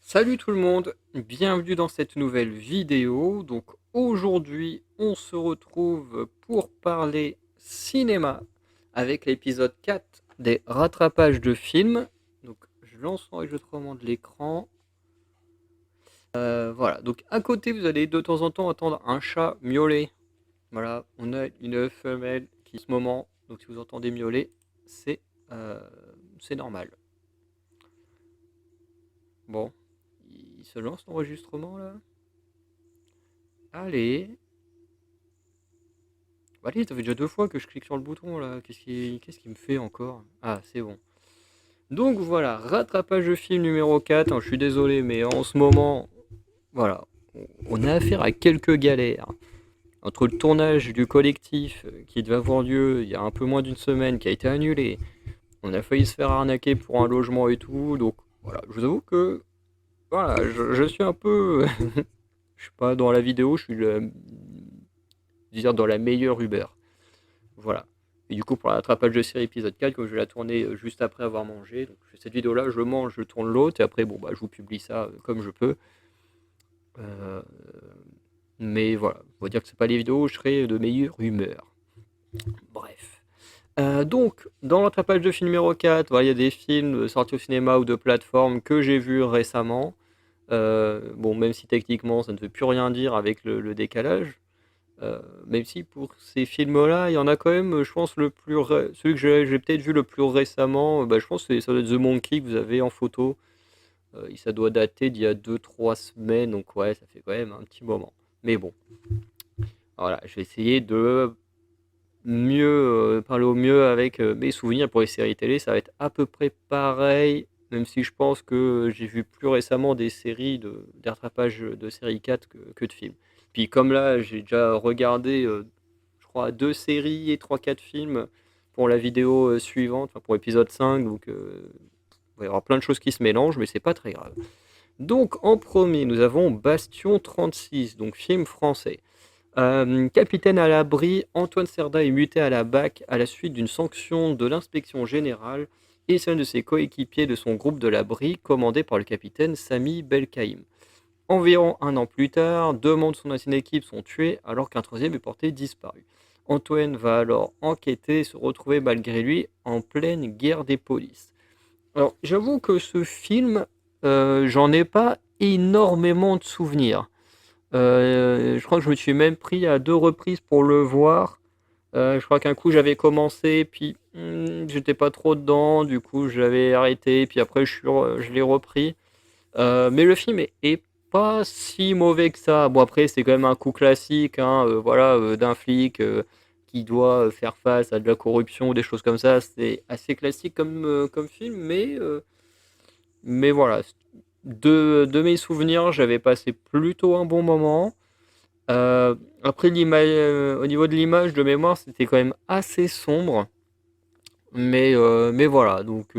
Salut tout le monde, bienvenue dans cette nouvelle vidéo. Donc aujourd'hui, on se retrouve pour parler cinéma avec l'épisode 4 des rattrapages de films. Donc je lance l'enregistrement de l'écran. Voilà, donc à côté, vous allez de temps en temps entendre un chat miauler. Voilà, on a une femelle qui en ce moment, donc si vous entendez miauler, c'est euh, c'est normal. Bon, il se lance l'enregistrement là. Allez. Bah allez, ça fait déjà 2 fois que je clique sur le bouton là. Qu'est-ce qui me fait encore? Ah, c'est bon. Donc voilà, rattrapage de film numéro 4. Je suis désolé, mais en ce moment, voilà, on a affaire à quelques galères. Entre le tournage du collectif qui devait avoir lieu il y a un peu moins d'une semaine, qui a été annulé, on a failli se faire arnaquer pour un logement et tout. Donc voilà, je vous avoue que voilà, je suis un peu. Je suis pas dans la vidéo, je suis dire dans la meilleure Uber. Voilà. Et du coup, pour la rattrapage de série épisode 4, comme je vais la tourner juste après avoir mangé, donc cette vidéo-là, je mange, je tourne l'autre, et après, bon, bah, je vous publie ça comme je peux. Euh, mais voilà, on va dire que c'est pas les vidéos où je serai de meilleure humeur. Bref. Donc, dans le rattrapage de film numéro 4, voilà, il y a des films sortis au cinéma ou de plateforme que j'ai vus récemment. Bon, même si techniquement, ça ne veut plus rien dire avec le décalage. Même si pour ces films-là, il y en a quand même, je pense, celui que j'ai peut-être vu le plus récemment, bah, je pense que ça doit être The Monkey que vous avez en photo. Ça doit dater d'il y a 2 3 semaines, donc ouais, ça fait quand même un petit moment. Mais bon, voilà, je vais essayer de mieux parler au mieux avec mes souvenirs pour les séries télé. Ça va être à peu près pareil, même si je pense que j'ai vu plus récemment des rattrapages de série 4 que de films. Puis comme là, j'ai déjà regardé je crois, 2 séries et 3 4 films pour la vidéo suivante, enfin pour épisode 5. Donc, il va y avoir plein de choses qui se mélangent, mais c'est pas très grave. Donc, en premier, nous avons Bastion 36, donc film français. Capitaine à l'abri, Antoine Cerda est muté à la BAC à la suite d'une sanction de l'inspection générale et c'est un de ses coéquipiers de son groupe de l'abri, commandé par le capitaine Sami Belkaïm. Environ un an plus tard, 2 membres de son ancienne équipe sont tués alors qu'un troisième est porté disparu. Antoine va alors enquêter et se retrouver malgré lui en pleine guerre des polices. Alors j'avoue que ce film, j'en ai pas énormément de souvenirs. Je crois que je me suis même pris à 2 reprises pour le voir. Je crois qu'un coup j'avais commencé, puis j'étais pas trop dedans, du coup j'avais arrêté, puis après je l'ai repris. Mais le film est pas si mauvais que ça. Bon, après, c'est quand même un coup classique, hein, voilà, d'un flic qui doit faire face à de la corruption ou des choses comme ça. C'est assez classique comme film, mais voilà. De mes souvenirs, j'avais passé plutôt un bon moment. Après, au niveau de l'image de mémoire, c'était quand même assez sombre. Mais voilà, donc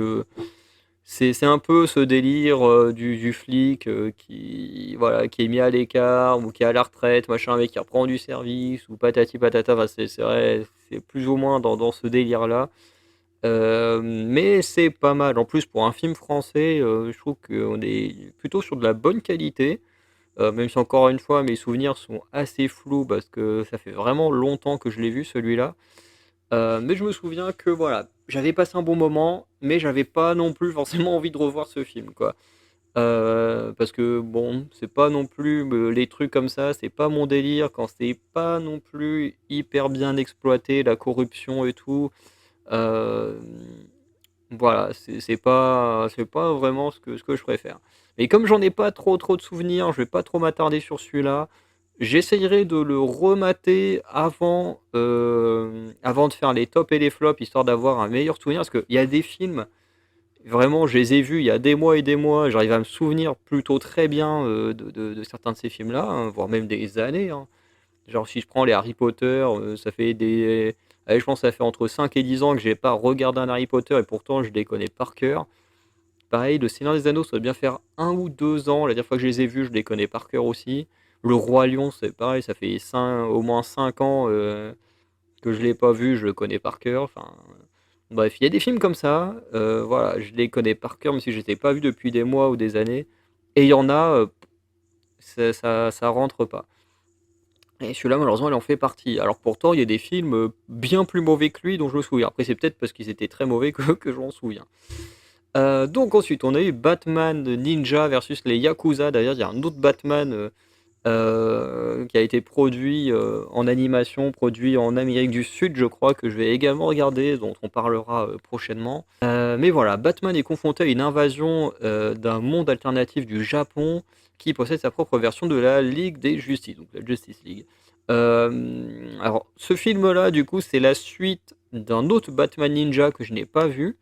c'est un peu ce délire du flic voilà, qui est mis à l'écart ou qui est à la retraite, machin, mais qui reprend du service ou patati patata. Enfin, c'est vrai, c'est plus ou moins dans ce délire-là. Mais c'est pas mal. En plus, pour un film français, je trouve qu'on est plutôt sur de la bonne qualité. Même si encore une fois, mes souvenirs sont assez flous parce que ça fait vraiment longtemps que je l'ai vu celui-là. Mais je me souviens que voilà, j'avais passé un bon moment, mais j'avais pas non plus forcément envie de revoir ce film, quoi. Parce que bon, c'est pas non plus les trucs comme ça, c'est pas mon délire quand c'est pas non plus hyper bien exploité, la corruption et tout. Heu, voilà, c'est pas vraiment ce que je préfère. Et comme j'en ai pas trop de souvenirs, je vais pas trop m'attarder sur celui-là. J'essayerai de le remater avant de faire les tops et les flops, histoire d'avoir un meilleur souvenir. Parce qu'il y a des films, vraiment, je les ai vus il y a des mois et des mois. J'arrive à me souvenir plutôt très bien de certains de ces films-là, hein, voire même des années, hein. Genre, si je prends les Harry Potter, ça fait des. Allez, je pense que ça fait entre 5 et 10 ans que j'ai pas regardé un Harry Potter et pourtant je les connais par cœur. Pareil, Le Seigneur des Anneaux, ça doit bien faire 1 ou 2 ans. La dernière fois que je les ai vus, je les connais par cœur aussi. Le Roi Lion, c'est pareil, ça fait au moins 5 ans que je l'ai pas vu, je le connais par cœur. Enfin, bref, il y a des films comme ça. Voilà, je les connais par cœur, même si je les ai pas vus depuis des mois ou des années. Et il y en a, ça rentre pas. Et celui-là, malheureusement, il en fait partie. Alors pourtant, il y a des films bien plus mauvais que lui dont je me souviens. Après, c'est peut-être parce qu'ils étaient très mauvais que je m'en souviens. Donc ensuite, on a eu Batman Ninja versus les Yakuza. D'ailleurs, il y a un autre Batman qui a été produit en animation, produit en Amérique du Sud, je crois, que je vais également regarder, dont on parlera prochainement. Mais voilà, Batman est confronté à une invasion d'un monde alternatif du Japon qui possède sa propre version de la Ligue des Justices, donc la Justice League. Alors, ce film-là, du coup, c'est la suite d'un autre Batman Ninja que je n'ai pas vu,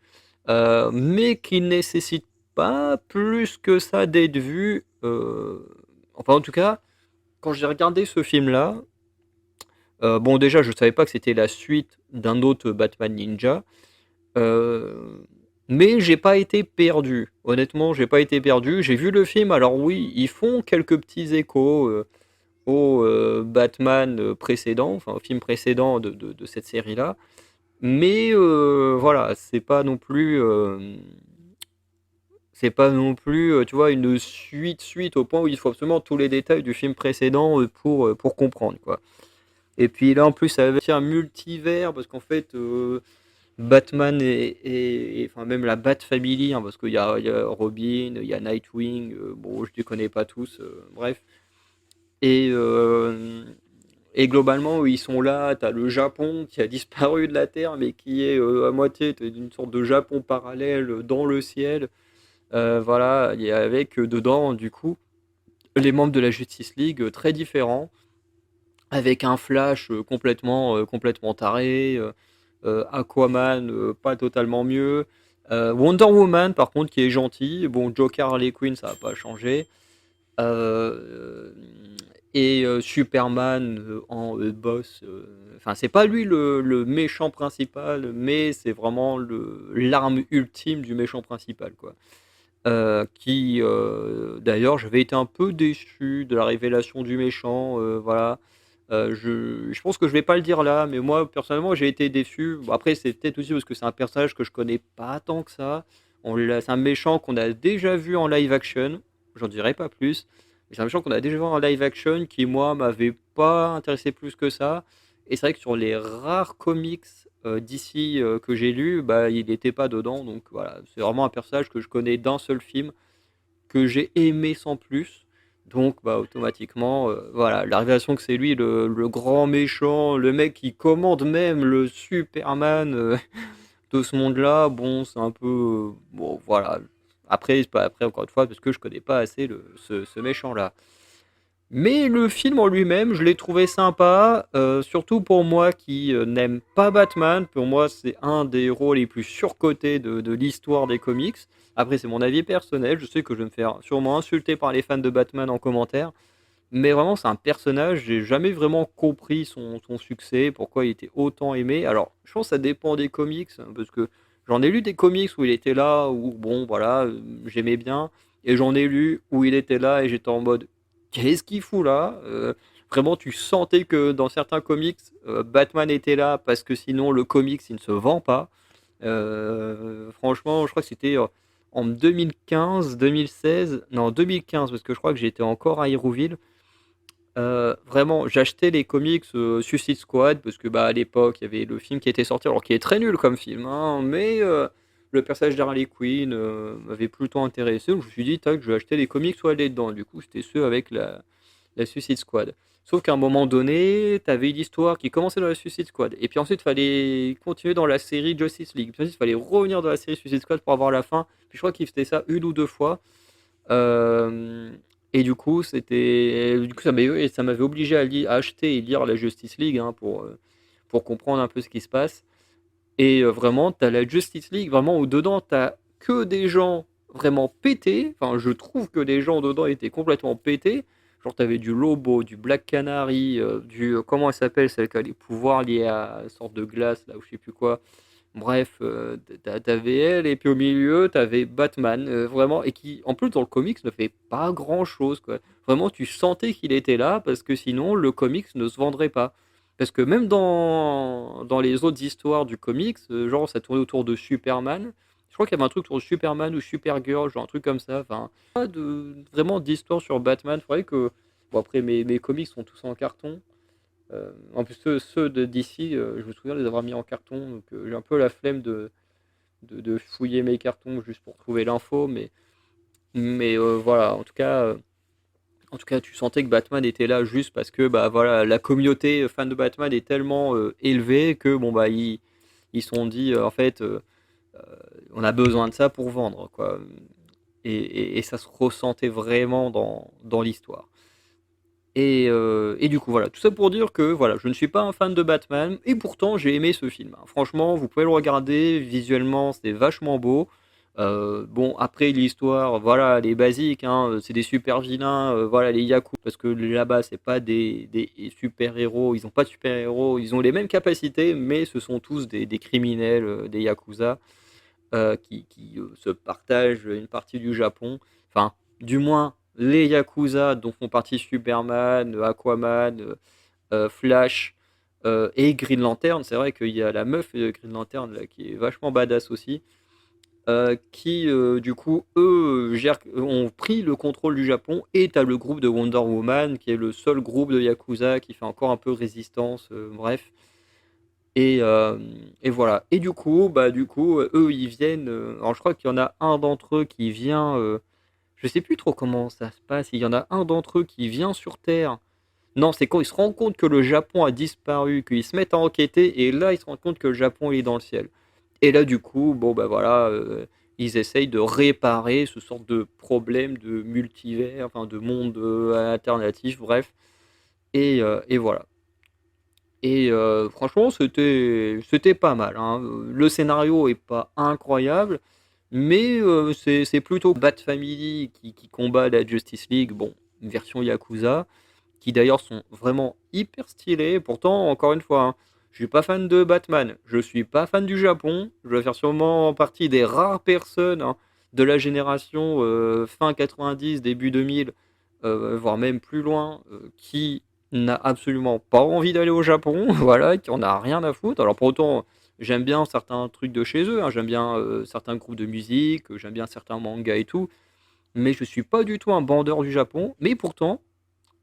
mais qui nécessite pas plus que ça d'être vu. Enfin, en tout cas, quand j'ai regardé ce film-là, bon, déjà, je savais pas que c'était la suite d'un autre Batman Ninja, euh, mais j'ai pas été perdu. Honnêtement, j'ai pas été perdu. J'ai vu le film, alors oui, ils font quelques petits échos au Batman précédent, enfin au film précédent de cette série-là, mais voilà, c'est pas non plus, tu vois, une suite au point où il faut absolument tous les détails du film précédent pour comprendre, quoi. Et puis là, en plus, ça va être un multivers, parce qu'en fait, Batman enfin même la Bat Family, hein, parce qu'il y a Robin, il y a Nightwing, bon, je les connais pas tous, bref. Et, euh, et globalement, ils sont là, t'as le Japon qui a disparu de la Terre, mais qui est à moitié d'une sorte de Japon parallèle dans le ciel. Voilà, et avec dedans, du coup, les membres de la Justice League très différents, avec un Flash complètement taré, Aquaman pas totalement mieux, Wonder Woman par contre qui est gentil, bon Joker Harley Quinn ça va pas changer, euh, et Superman en boss, enfin c'est pas lui le méchant principal, mais c'est vraiment l'arme ultime du méchant principal quoi. Qui d'ailleurs j'avais été un peu déçu de la révélation du méchant, voilà. Je pense que je vais pas le dire là, mais moi personnellement j'ai été déçu. Bon, après c'est peut-être aussi parce que c'est un personnage que je connais pas tant que ça. C'est un méchant qu'on a déjà vu en live action, j'en dirai pas plus. Mais c'est un méchant qu'on a déjà vu en live action qui moi m'avait pas intéressé plus que ça. Et c'est vrai que sur les rares comics d'ici que j'ai lus, bah il n'était pas dedans. Donc voilà, c'est vraiment un personnage que je connais d'un seul film, que j'ai aimé sans plus. Donc, bah, automatiquement, voilà, la révélation que c'est lui le grand méchant, le mec qui commande même le Superman de ce monde-là, bon, c'est un peu. Bon, voilà. Après, c'est pas après, encore une fois, parce que je connais pas assez ce méchant-là. Mais le film en lui-même, je l'ai trouvé sympa, surtout pour moi qui n'aime pas Batman. Pour moi, c'est un des héros les plus surcotés de l'histoire des comics. Après, c'est mon avis personnel. Je sais que je vais me faire sûrement insulter par les fans de Batman en commentaire. Mais vraiment, c'est un personnage, j'ai jamais vraiment compris son succès, pourquoi il était autant aimé. Alors, je pense que ça dépend des comics, hein, parce que j'en ai lu des comics où il était là, où bon, voilà, j'aimais bien, et j'en ai lu où il était là, et j'étais en mode, qu'est-ce qu'il fout là? Vraiment, tu sentais que dans certains comics, Batman était là, parce que sinon, le comics, il ne se vend pas. Franchement, je crois que c'était en 2015, 2016, non, 2015, parce que je crois que j'étais encore à Hérouville. Vraiment, j'achetais les comics Suicide Squad parce que bah à l'époque il y avait le film qui était sorti, alors qui est très nul comme film, hein, mais le personnage d'Harley Quinn m'avait plutôt intéressé. Donc je me suis dit, tac, je vais acheter les comics ou aller dedans. Du coup, c'était ceux avec la Suicide Squad. Sauf qu'à un moment donné, t'avais une histoire qui commençait dans la Suicide Squad, et puis ensuite il fallait continuer dans la série Justice League. Puis ensuite il fallait revenir dans la série Suicide Squad pour avoir la fin. Puis je crois qu'ils faisaient ça une ou deux fois. Euh, et du coup, ça m'avait obligé à acheter et lire la Justice League hein, pour comprendre un peu ce qui se passe. Et vraiment, t'as la Justice League, vraiment, où dedans, t'as que des gens vraiment pétés. Enfin, je trouve que les gens dedans étaient complètement pétés. Genre, t'avais du Lobo, du Black Canary, comment elle s'appelle, celle qui a les pouvoirs liés à une sorte de glace, là, ou je sais plus quoi. Bref, t'avais elle, et puis au milieu, t'avais Batman, vraiment, et qui, en plus, dans le comics, ne fait pas grand-chose, quoi. Vraiment, tu sentais qu'il était là, parce que sinon, le comics ne se vendrait pas. Parce que même dans les autres histoires du comics, genre, ça tournait autour de Superman. Je crois qu'il y avait un truc sur Superman ou Supergirl, genre un truc comme ça. Enfin, pas vraiment d'histoire sur Batman. Faudrait que. Bon, après, mes comics sont tous en carton. En plus, ceux de DC, je me souviens de les avoir mis en carton. Donc, j'ai un peu la flemme de fouiller mes cartons juste pour trouver l'info. Mais voilà, en tout cas, tu sentais que Batman était là juste parce que bah voilà, la communauté fan de Batman est tellement élevée que bon bah ils se sont dit en fait euh, on a besoin de ça pour vendre quoi. Et ça se ressentait vraiment dans l'histoire. Et du coup voilà, tout ça pour dire que voilà, je ne suis pas un fan de Batman et pourtant j'ai aimé ce film, hein. Franchement, vous pouvez le regarder, visuellement c'est vachement beau. Bon après l'histoire, voilà, elle est basique, hein, c'est des super vilains, voilà les Yakuza, parce que là-bas c'est pas des super héros, ils ont pas de super héros, ils ont les mêmes capacités, mais ce sont tous des criminels, des Yakuza qui se partagent une partie du Japon. Enfin, du moins, les Yakuza dont font partie Superman, Aquaman, Flash et Green Lantern. C'est vrai qu'il y a la meuf de Green Lantern là, qui est vachement badass aussi. Qui du coup ont pris le contrôle du Japon et t'as le groupe de Wonder Woman qui est le seul groupe de Yakuza qui fait encore un peu résistance, bref. Et voilà. Et du coup, eux, ils viennent. Alors, je crois qu'il y en a un d'entre eux qui vient. Je sais plus trop comment ça se passe. Il y en a un d'entre eux qui vient sur Terre. Non, c'est quand ils se rendent compte que le Japon a disparu, qu'ils se mettent à enquêter, et là, ils se rendent compte que le Japon il est dans le ciel. Et là, du coup, bon, bah voilà, ils essayent de réparer ce sort de problème de multivers, enfin de monde alternatif, bref. Et voilà. Et franchement, c'était pas mal, hein. Le scénario est pas incroyable, mais c'est plutôt Bat Family qui combat la Justice League, bon, une version Yakuza, qui d'ailleurs sont vraiment hyper stylés. Pourtant, encore une fois, hein, je suis pas fan de Batman, je suis pas fan du Japon, je vais faire sûrement partie des rares personnes, hein, de la génération fin 90, début 2000, voire même plus loin, qui n'a absolument pas envie d'aller au Japon, voilà, qui en a rien à foutre. Alors pour autant, j'aime bien certains trucs de chez eux, hein, j'aime bien certains groupes de musique, j'aime bien certains mangas et tout, mais je suis pas du tout un bandeur du Japon. Mais pourtant,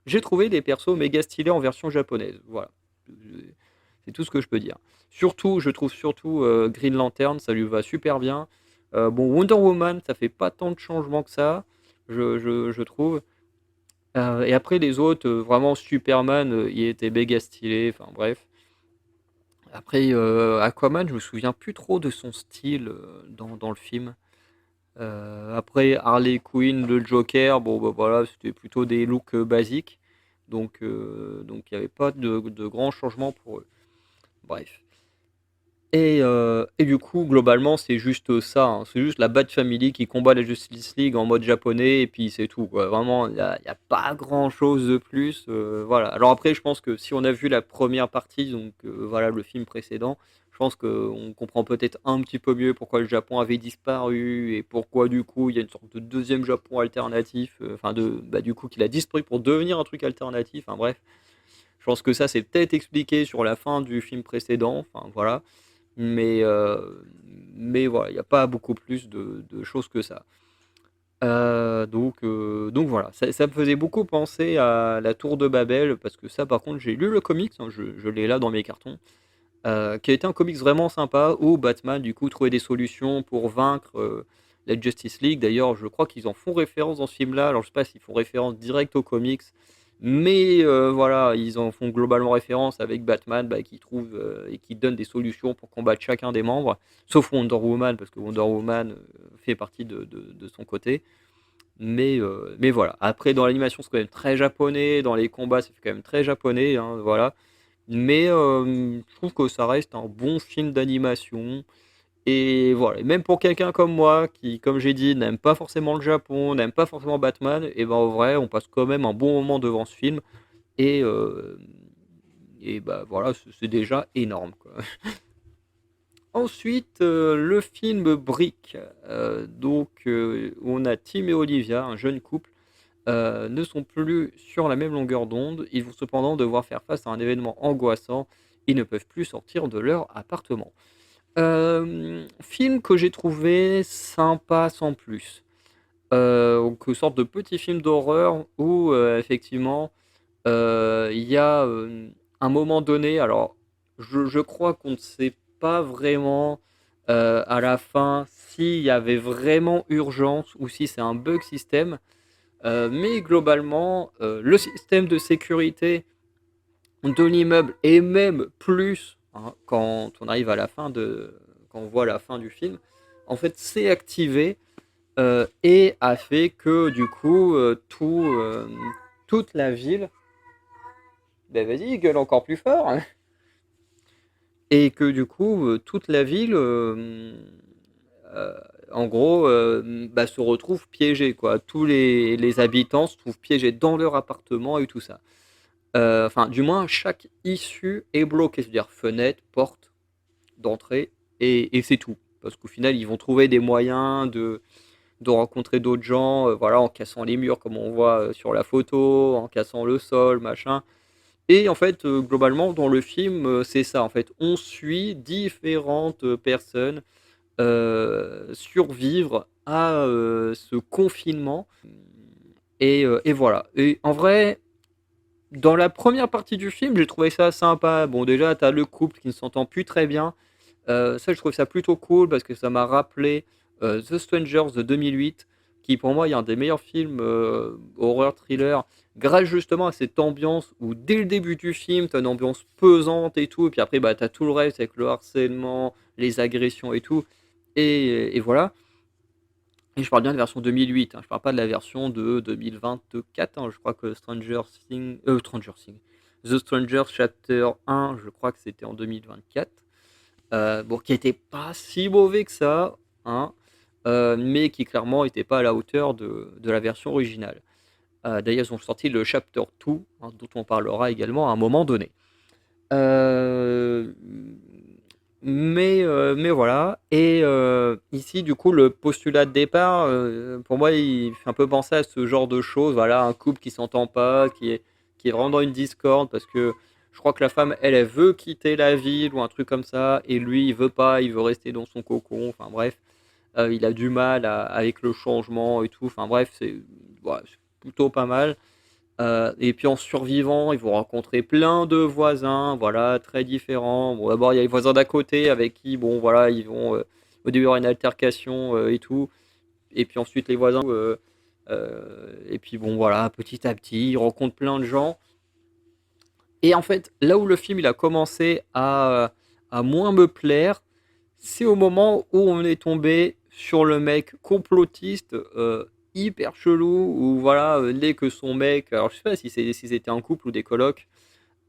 j'ai trouvé des persos méga stylés en version japonaise. Voilà. C'est tout ce que je peux dire. Surtout, je trouve surtout Green Lantern, ça lui va super bien. Bon, Wonder Woman, ça fait pas tant de changements que ça, je trouve. Et après, les autres, vraiment, Superman, il était méga stylé. Enfin, bref. Après, Aquaman, je me souviens plus trop de son style dans le film. Après, Harley Quinn, le Joker, bon, bah voilà, c'était plutôt des looks basiques. Donc il n'y avait pas de grands changements pour eux. Bref. Et du coup, globalement, c'est juste ça, hein. C'est juste la Bat Family qui combat la Justice League en mode japonais, et puis c'est tout, quoi. Vraiment, il y a pas grand-chose de plus. Voilà. Alors après, je pense que si on a vu la première partie, donc voilà, le film précédent, je pense qu'on comprend peut-être un petit peu mieux pourquoi le Japon avait disparu et pourquoi du coup il y a une sorte de deuxième Japon alternatif, enfin du coup qu'il a disparu pour devenir un truc alternatif. Enfin bref, je pense que ça c'est peut-être expliqué sur la fin du film précédent. Enfin voilà. Mais, mais voilà, il n'y a pas beaucoup plus de choses que ça. Donc voilà, ça me faisait beaucoup penser à la Tour de Babel, parce que ça par contre j'ai lu le comics, hein, je l'ai là dans mes cartons, qui a été un comics vraiment sympa où Batman du coup trouvait des solutions pour vaincre la Justice League. D'ailleurs, je crois qu'ils en font référence dans ce film-là. Alors je sais pas s'ils font référence direct aux comics, mais voilà, ils en font globalement référence avec Batman, bah, qui trouve et qui donne des solutions pour combattre chacun des membres, sauf Wonder Woman, parce que Wonder Woman fait partie de son côté. Mais voilà. Après, dans l'animation, c'est quand même très japonais. Dans les combats, c'est quand même très japonais, hein, voilà. Mais je trouve que ça reste un bon film d'animation. Et voilà. Et même pour quelqu'un comme moi, qui, comme j'ai dit, n'aime pas forcément le Japon, n'aime pas forcément Batman, et ben en vrai, on passe quand même un bon moment devant ce film. Et, bah voilà, c'est déjà énorme, quoi. Ensuite, le film Brick, où on a Tim et Olivia, un jeune couple, ne sont plus sur la même longueur d'onde. Ils vont cependant devoir faire face à un événement angoissant. Ils ne peuvent plus sortir de leur appartement. Film que j'ai trouvé sympa sans plus. Donc sorte de petit film d'horreur où, effectivement, il y a, un moment donné, alors je crois qu'on ne sait pas vraiment, à la fin s'il y avait vraiment urgence ou si c'est un bug système, mais globalement, le système de sécurité de l'immeuble et même plus, hein, quand on voit la fin du film, en fait, s'est activé et a fait que du coup, toute la ville, ben vas-y, gueule encore plus fort, hein. Et que du coup, toute la ville, euh, en gros, bah, se retrouve piégée, quoi. Tous les habitants se trouvent piégés dans leur appartement et tout ça. Enfin, du moins, chaque issue est bloquée, c'est-à-dire fenêtre, porte, d'entrée, et c'est tout. Parce qu'au final, ils vont trouver des moyens de rencontrer d'autres gens, voilà, en cassant les murs, comme on voit sur la photo, en cassant le sol, machin. Et en fait, globalement, dans le film, c'est ça. En fait, on suit différentes personnes survivre à ce confinement. Et voilà. Et en vrai, dans la première partie du film, j'ai trouvé ça sympa. Bon, déjà, t'as le couple qui ne s'entend plus très bien. Ça, je trouve ça plutôt cool parce que ça m'a rappelé The Strangers de 2008, qui pour moi est un des meilleurs films horreur thriller, grâce justement à cette ambiance où dès le début du film, t'as une ambiance pesante et tout, et puis après, bah, t'as tout le reste avec le harcèlement, les agressions et tout, et voilà. Et je parle bien de la version 2008, hein, je parle pas de la version de 2024, hein, je crois que Stranger Things, The Strangers Chapter 1, je crois que c'était en 2024. Bon, qui était pas si mauvais que ça, hein, mais qui clairement était pas à la hauteur de la version originale. D'ailleurs, ils ont sorti le Chapter 2, hein, dont on parlera également à un moment donné. Euh, mais voilà. Et ici, du coup, le postulat de départ, pour moi, il fait un peu penser à ce genre de choses. Voilà, un couple qui s'entend pas, qui est vraiment dans une discorde parce que je crois que la femme, elle veut quitter la ville ou un truc comme ça, et lui, il veut pas, il veut rester dans son cocon. Enfin bref, il a du mal avec le changement et tout. Enfin bref, c'est plutôt pas mal. Et puis en survivant, ils vont rencontrer plein de voisins, voilà, très différents. Bon, d'abord, il y a les voisins d'à côté avec qui, bon, voilà, ils vont au début avoir une altercation et tout. Et puis ensuite, les voisins. Et puis, bon, voilà, petit à petit, ils rencontrent plein de gens. Et en fait, là où le film il a commencé à moins me plaire, c'est au moment où on est tombé sur le mec complotiste hyper chelou, où voilà, dès que son mec, alors je sais pas si c'était un couple ou des colocs,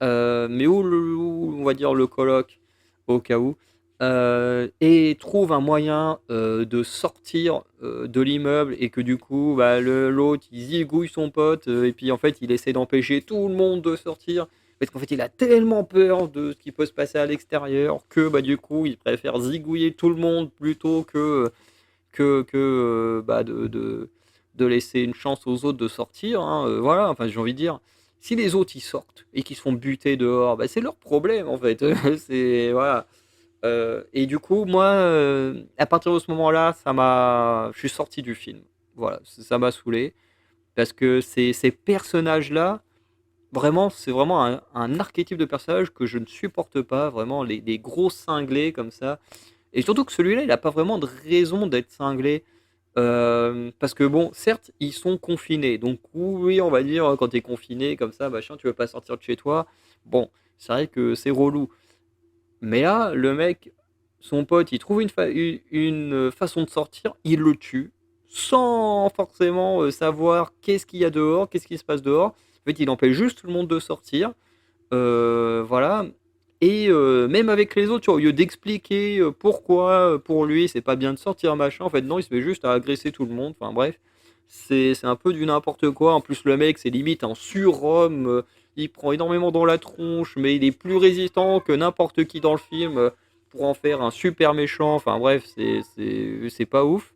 mais où on va dire le coloc, au cas où, et trouve un moyen de sortir de l'immeuble, et que du coup, bah, l'autre, il zigouille son pote, et puis en fait, il essaie d'empêcher tout le monde de sortir, parce qu'en fait, il a tellement peur de ce qui peut se passer à l'extérieur, que bah, du coup, il préfère zigouiller tout le monde plutôt que bah, de laisser une chance aux autres de sortir, hein, voilà, enfin, j'ai envie de dire, si les autres ils sortent et qu'ils se font buter dehors, bah, c'est leur problème en fait. C'est voilà. Et du coup, moi, à partir de ce moment-là, je suis sorti du film. Voilà, ça m'a saoulé parce que ces personnages-là, vraiment, c'est vraiment un archétype de personnage que je ne supporte pas. Vraiment, les gros cinglés comme ça. Et surtout que celui-là, il n'a pas vraiment de raison d'être cinglé. Parce que bon, certes, ils sont confinés. Donc oui, on va dire, quand tu es confiné comme ça, machin, tu veux pas sortir de chez toi. Bon, c'est vrai que c'est relou. Mais là, le mec, son pote, il trouve une façon de sortir, il le tue, sans forcément savoir qu'est-ce qu'il y a dehors, qu'est-ce qui se passe dehors. En fait, il empêche juste tout le monde de sortir. Voilà. Et même avec les autres, tu vois, au lieu d'expliquer pourquoi pour lui c'est pas bien de sortir, machin, en fait, non, il se met juste à agresser tout le monde. Enfin bref, c'est un peu du n'importe quoi. En plus, le mec, c'est limite un surhomme. Il prend énormément dans la tronche, mais il est plus résistant que n'importe qui dans le film pour en faire un super méchant. Enfin bref, c'est pas ouf.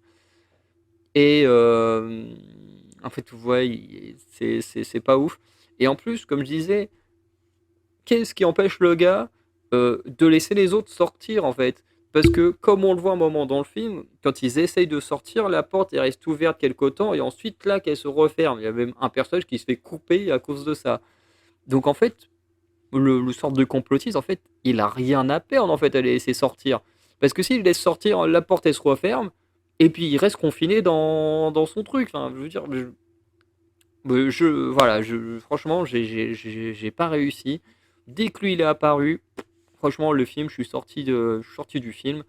Et en fait, vous voyez, c'est pas ouf. Et en plus, comme je disais, qu'est-ce qui empêche le gars de laisser les autres sortir en fait? Parce que, comme on le voit un moment dans le film, quand ils essayent de sortir, la porte elle reste ouverte quelque temps et ensuite, là, qu'elle se referme. Il y a même un personnage qui se fait couper à cause de ça. Donc, en fait, le sorte de complotiste, en fait, il a rien à perdre, en fait, à les laisser sortir. Parce que s'il laisse sortir, la porte elle se referme et puis il reste confiné dans son truc. Enfin, je veux dire, voilà, franchement, j'ai pas réussi. Dès que lui il est apparu, franchement, le film, je suis sorti du film.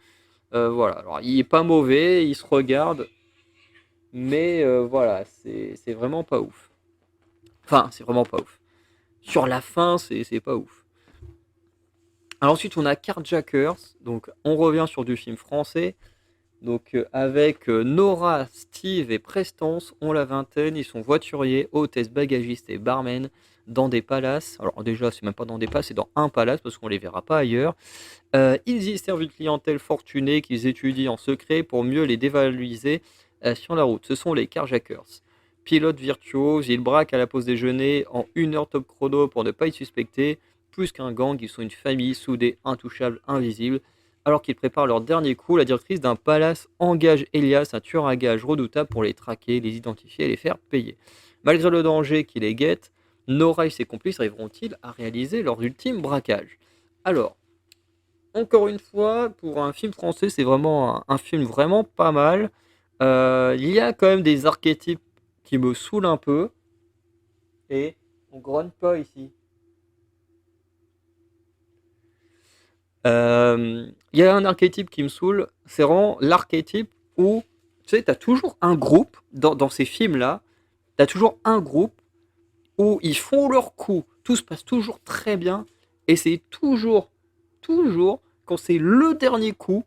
Voilà, alors il est pas mauvais, il se regarde, mais voilà, c'est vraiment pas ouf. Enfin, c'est vraiment pas ouf. Sur la fin, c'est pas ouf. Alors ensuite, on a Carjackers, donc on revient sur du film français. Donc avec Nora, Steve et Prestance ont la vingtaine, ils sont voituriers, hôtesses, bagagistes et barmen dans des palaces. Alors déjà, c'est même pas dans des palaces, c'est dans un palace parce qu'on les verra pas ailleurs. Ils y servent une clientèle fortunée qu'ils étudient en secret pour mieux les dévaloriser sur la route. Ce sont les carjackers. Pilotes virtuoses, ils braquent à la pause déjeuner en 1 heure top chrono pour ne pas être suspectés. Plus qu'un gang, ils sont une famille soudée, intouchable, invisible. Alors qu'ils préparent leur dernier coup, la directrice d'un palace engage Elias, un tueur à gages redoutable, pour les traquer, les identifier et les faire payer. Malgré le danger qui les guette, Nora et ses complices arriveront-ils à réaliser leur ultime braquage? Alors, encore une fois, pour un film français, c'est vraiment un film vraiment pas mal. Il y a quand même des archétypes qui me saoulent un peu. Et on grogne pas ici. Il y a un archétype qui me saoule, c'est vraiment l'archétype où, tu sais, t'as toujours un groupe, dans ces films-là, t'as toujours un groupe où ils font leur coup, tout se passe toujours très bien, et c'est toujours, quand c'est le dernier coup,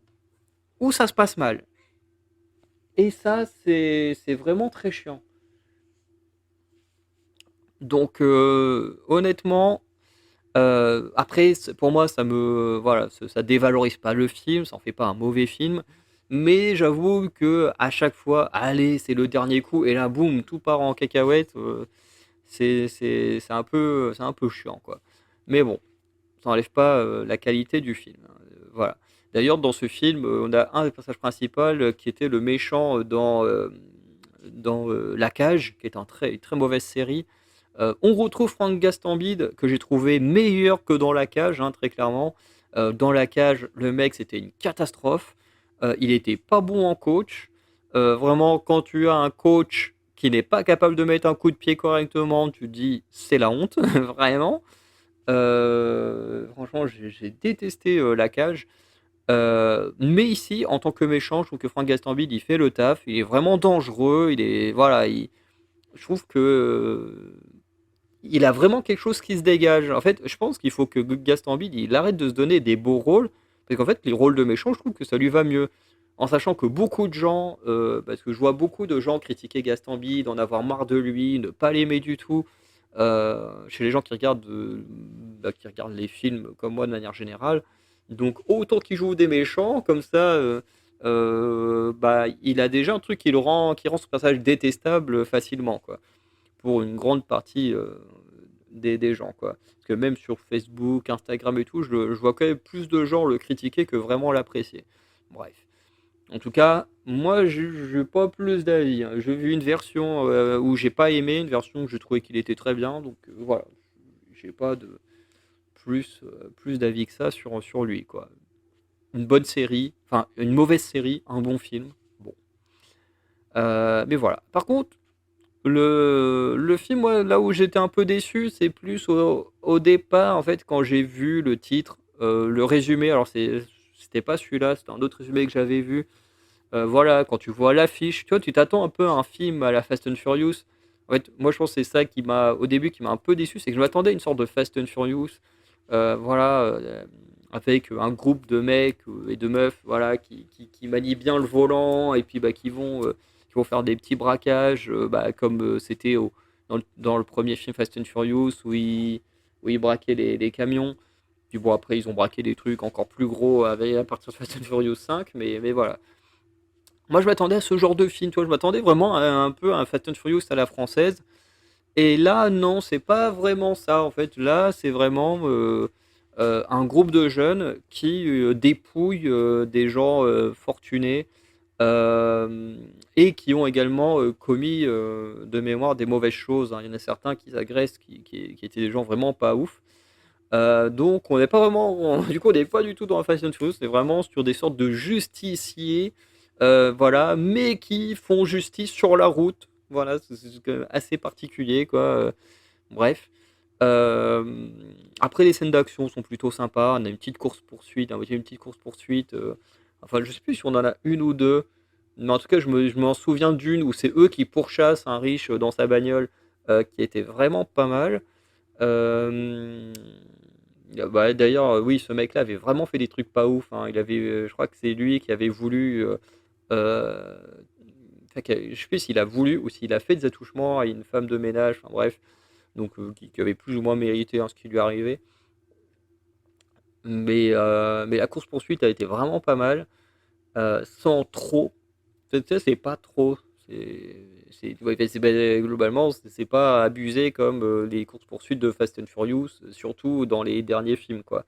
où ça se passe mal. Et ça, c'est vraiment très chiant. Donc, honnêtement, après, pour moi, voilà, ça dévalorise pas le film, ça en fait pas un mauvais film. Mais j'avoue que à chaque fois, allez, c'est le dernier coup, et là, boum, tout part en cacahuète. C'est un peu chiant, quoi. Mais bon, ça n'enlève pas la qualité du film, hein. Voilà. D'ailleurs, dans ce film, on a un des personnages principaux qui était le méchant dans La Cage, qui est une très mauvaise série. On retrouve Franck Gastambide, que j'ai trouvé meilleur que dans La Cage, hein, très clairement. Dans La Cage, le mec, c'était une catastrophe. Il était pas bon en coach. Vraiment, quand tu as un coach qui n'est pas capable de mettre un coup de pied correctement, tu te dis c'est la honte, vraiment. Franchement, j'ai détesté La Cage. Mais ici, en tant que méchant, je trouve que Franck Gastambide, il fait le taf. Il est vraiment dangereux. Voilà, je trouve que il a vraiment quelque chose qui se dégage. En fait, je pense qu'il faut que Gastambide, il arrête de se donner des beaux rôles, parce qu'en fait, les rôles de méchant, je trouve que ça lui va mieux. En sachant que beaucoup de gens, parce que je vois beaucoup de gens critiquer Gastambide, en avoir marre de lui, ne pas l'aimer du tout, chez les gens qui regardent les films comme moi de manière générale. Donc autant qu'il joue des méchants, comme ça, bah, il a déjà un truc qui rend son personnage détestable facilement, quoi, pour une grande partie des gens, quoi. Parce que même sur Facebook, Instagram et tout, je vois quand même plus de gens le critiquer que vraiment l'apprécier. Bref. En tout cas, moi, je n'ai pas plus d'avis, hein. J'ai vu une version où j'ai pas aimé, une version où je trouvais qu'il était très bien, donc voilà. J'ai pas de plus d'avis que ça sur lui, quoi. Une bonne série, enfin une mauvaise série, un bon film. Bon. Mais voilà. Par contre, le film, moi, là où j'étais un peu déçu, c'est plus au départ, en fait, quand j'ai vu le titre, le résumé. Alors, c'était pas celui-là, c'était un autre résumé que j'avais vu. Voilà, quand tu vois l'affiche, tu vois, tu t'attends un peu à un film à la Fast and Furious. En fait, moi, je pense que c'est ça au début, qui m'a un peu déçu, c'est que je m'attendais à une sorte de Fast and Furious, voilà, avec un groupe de mecs et de meufs, voilà, qui manient bien le volant et puis bah, qui vont faire des petits braquages, bah, comme c'était dans le premier film Fast and Furious où ils braquaient les camions. Puis bon, après, ils ont braqué des trucs encore plus gros à partir de Fast and Furious 5, mais voilà. Moi, je m'attendais à ce genre de film, tu vois, je m'attendais vraiment à un peu à un Fast and Furious à la française. Et là, non, c'est pas vraiment ça, en fait. Là, c'est vraiment, un groupe de jeunes qui dépouillent des gens fortunés euh, et qui ont également commis de mémoire des mauvaises choses, hein. Il y en a certains qui agressent, qui étaient des gens vraiment pas ouf. Donc on n'est pas vraiment, du coup on n'est pas du tout dans la Fast and Furious, c'est vraiment sur des sortes de justiciers, voilà, mais qui font justice sur la route. Voilà, c'est quand même assez particulier, quoi. Bref. Euh, Après, les scènes d'action sont plutôt sympas. On a une petite course-poursuite, une petite course-poursuite. Enfin, je sais plus si on en a une ou deux, mais en tout cas, je m'en souviens d'une où c'est eux qui pourchassent un riche dans sa bagnole, qui était vraiment pas mal. Euh, Bah, d'ailleurs, oui, ce mec-là avait vraiment fait des trucs pas ouf, hein. Il avait, je crois que c'est lui qui avait voulu. Euh, je sais plus s'il a voulu ou s'il a fait des attouchements à une femme de ménage. Enfin bref, donc qui avait plus ou moins mérité, hein, ce qui lui arrivait. Mais la course-poursuite a été vraiment pas mal, sans trop. Tu sais, c'est pas trop. Ouais, globalement, c'est pas abusé comme les courses-poursuites de Fast and Furious, surtout dans les derniers films, quoi.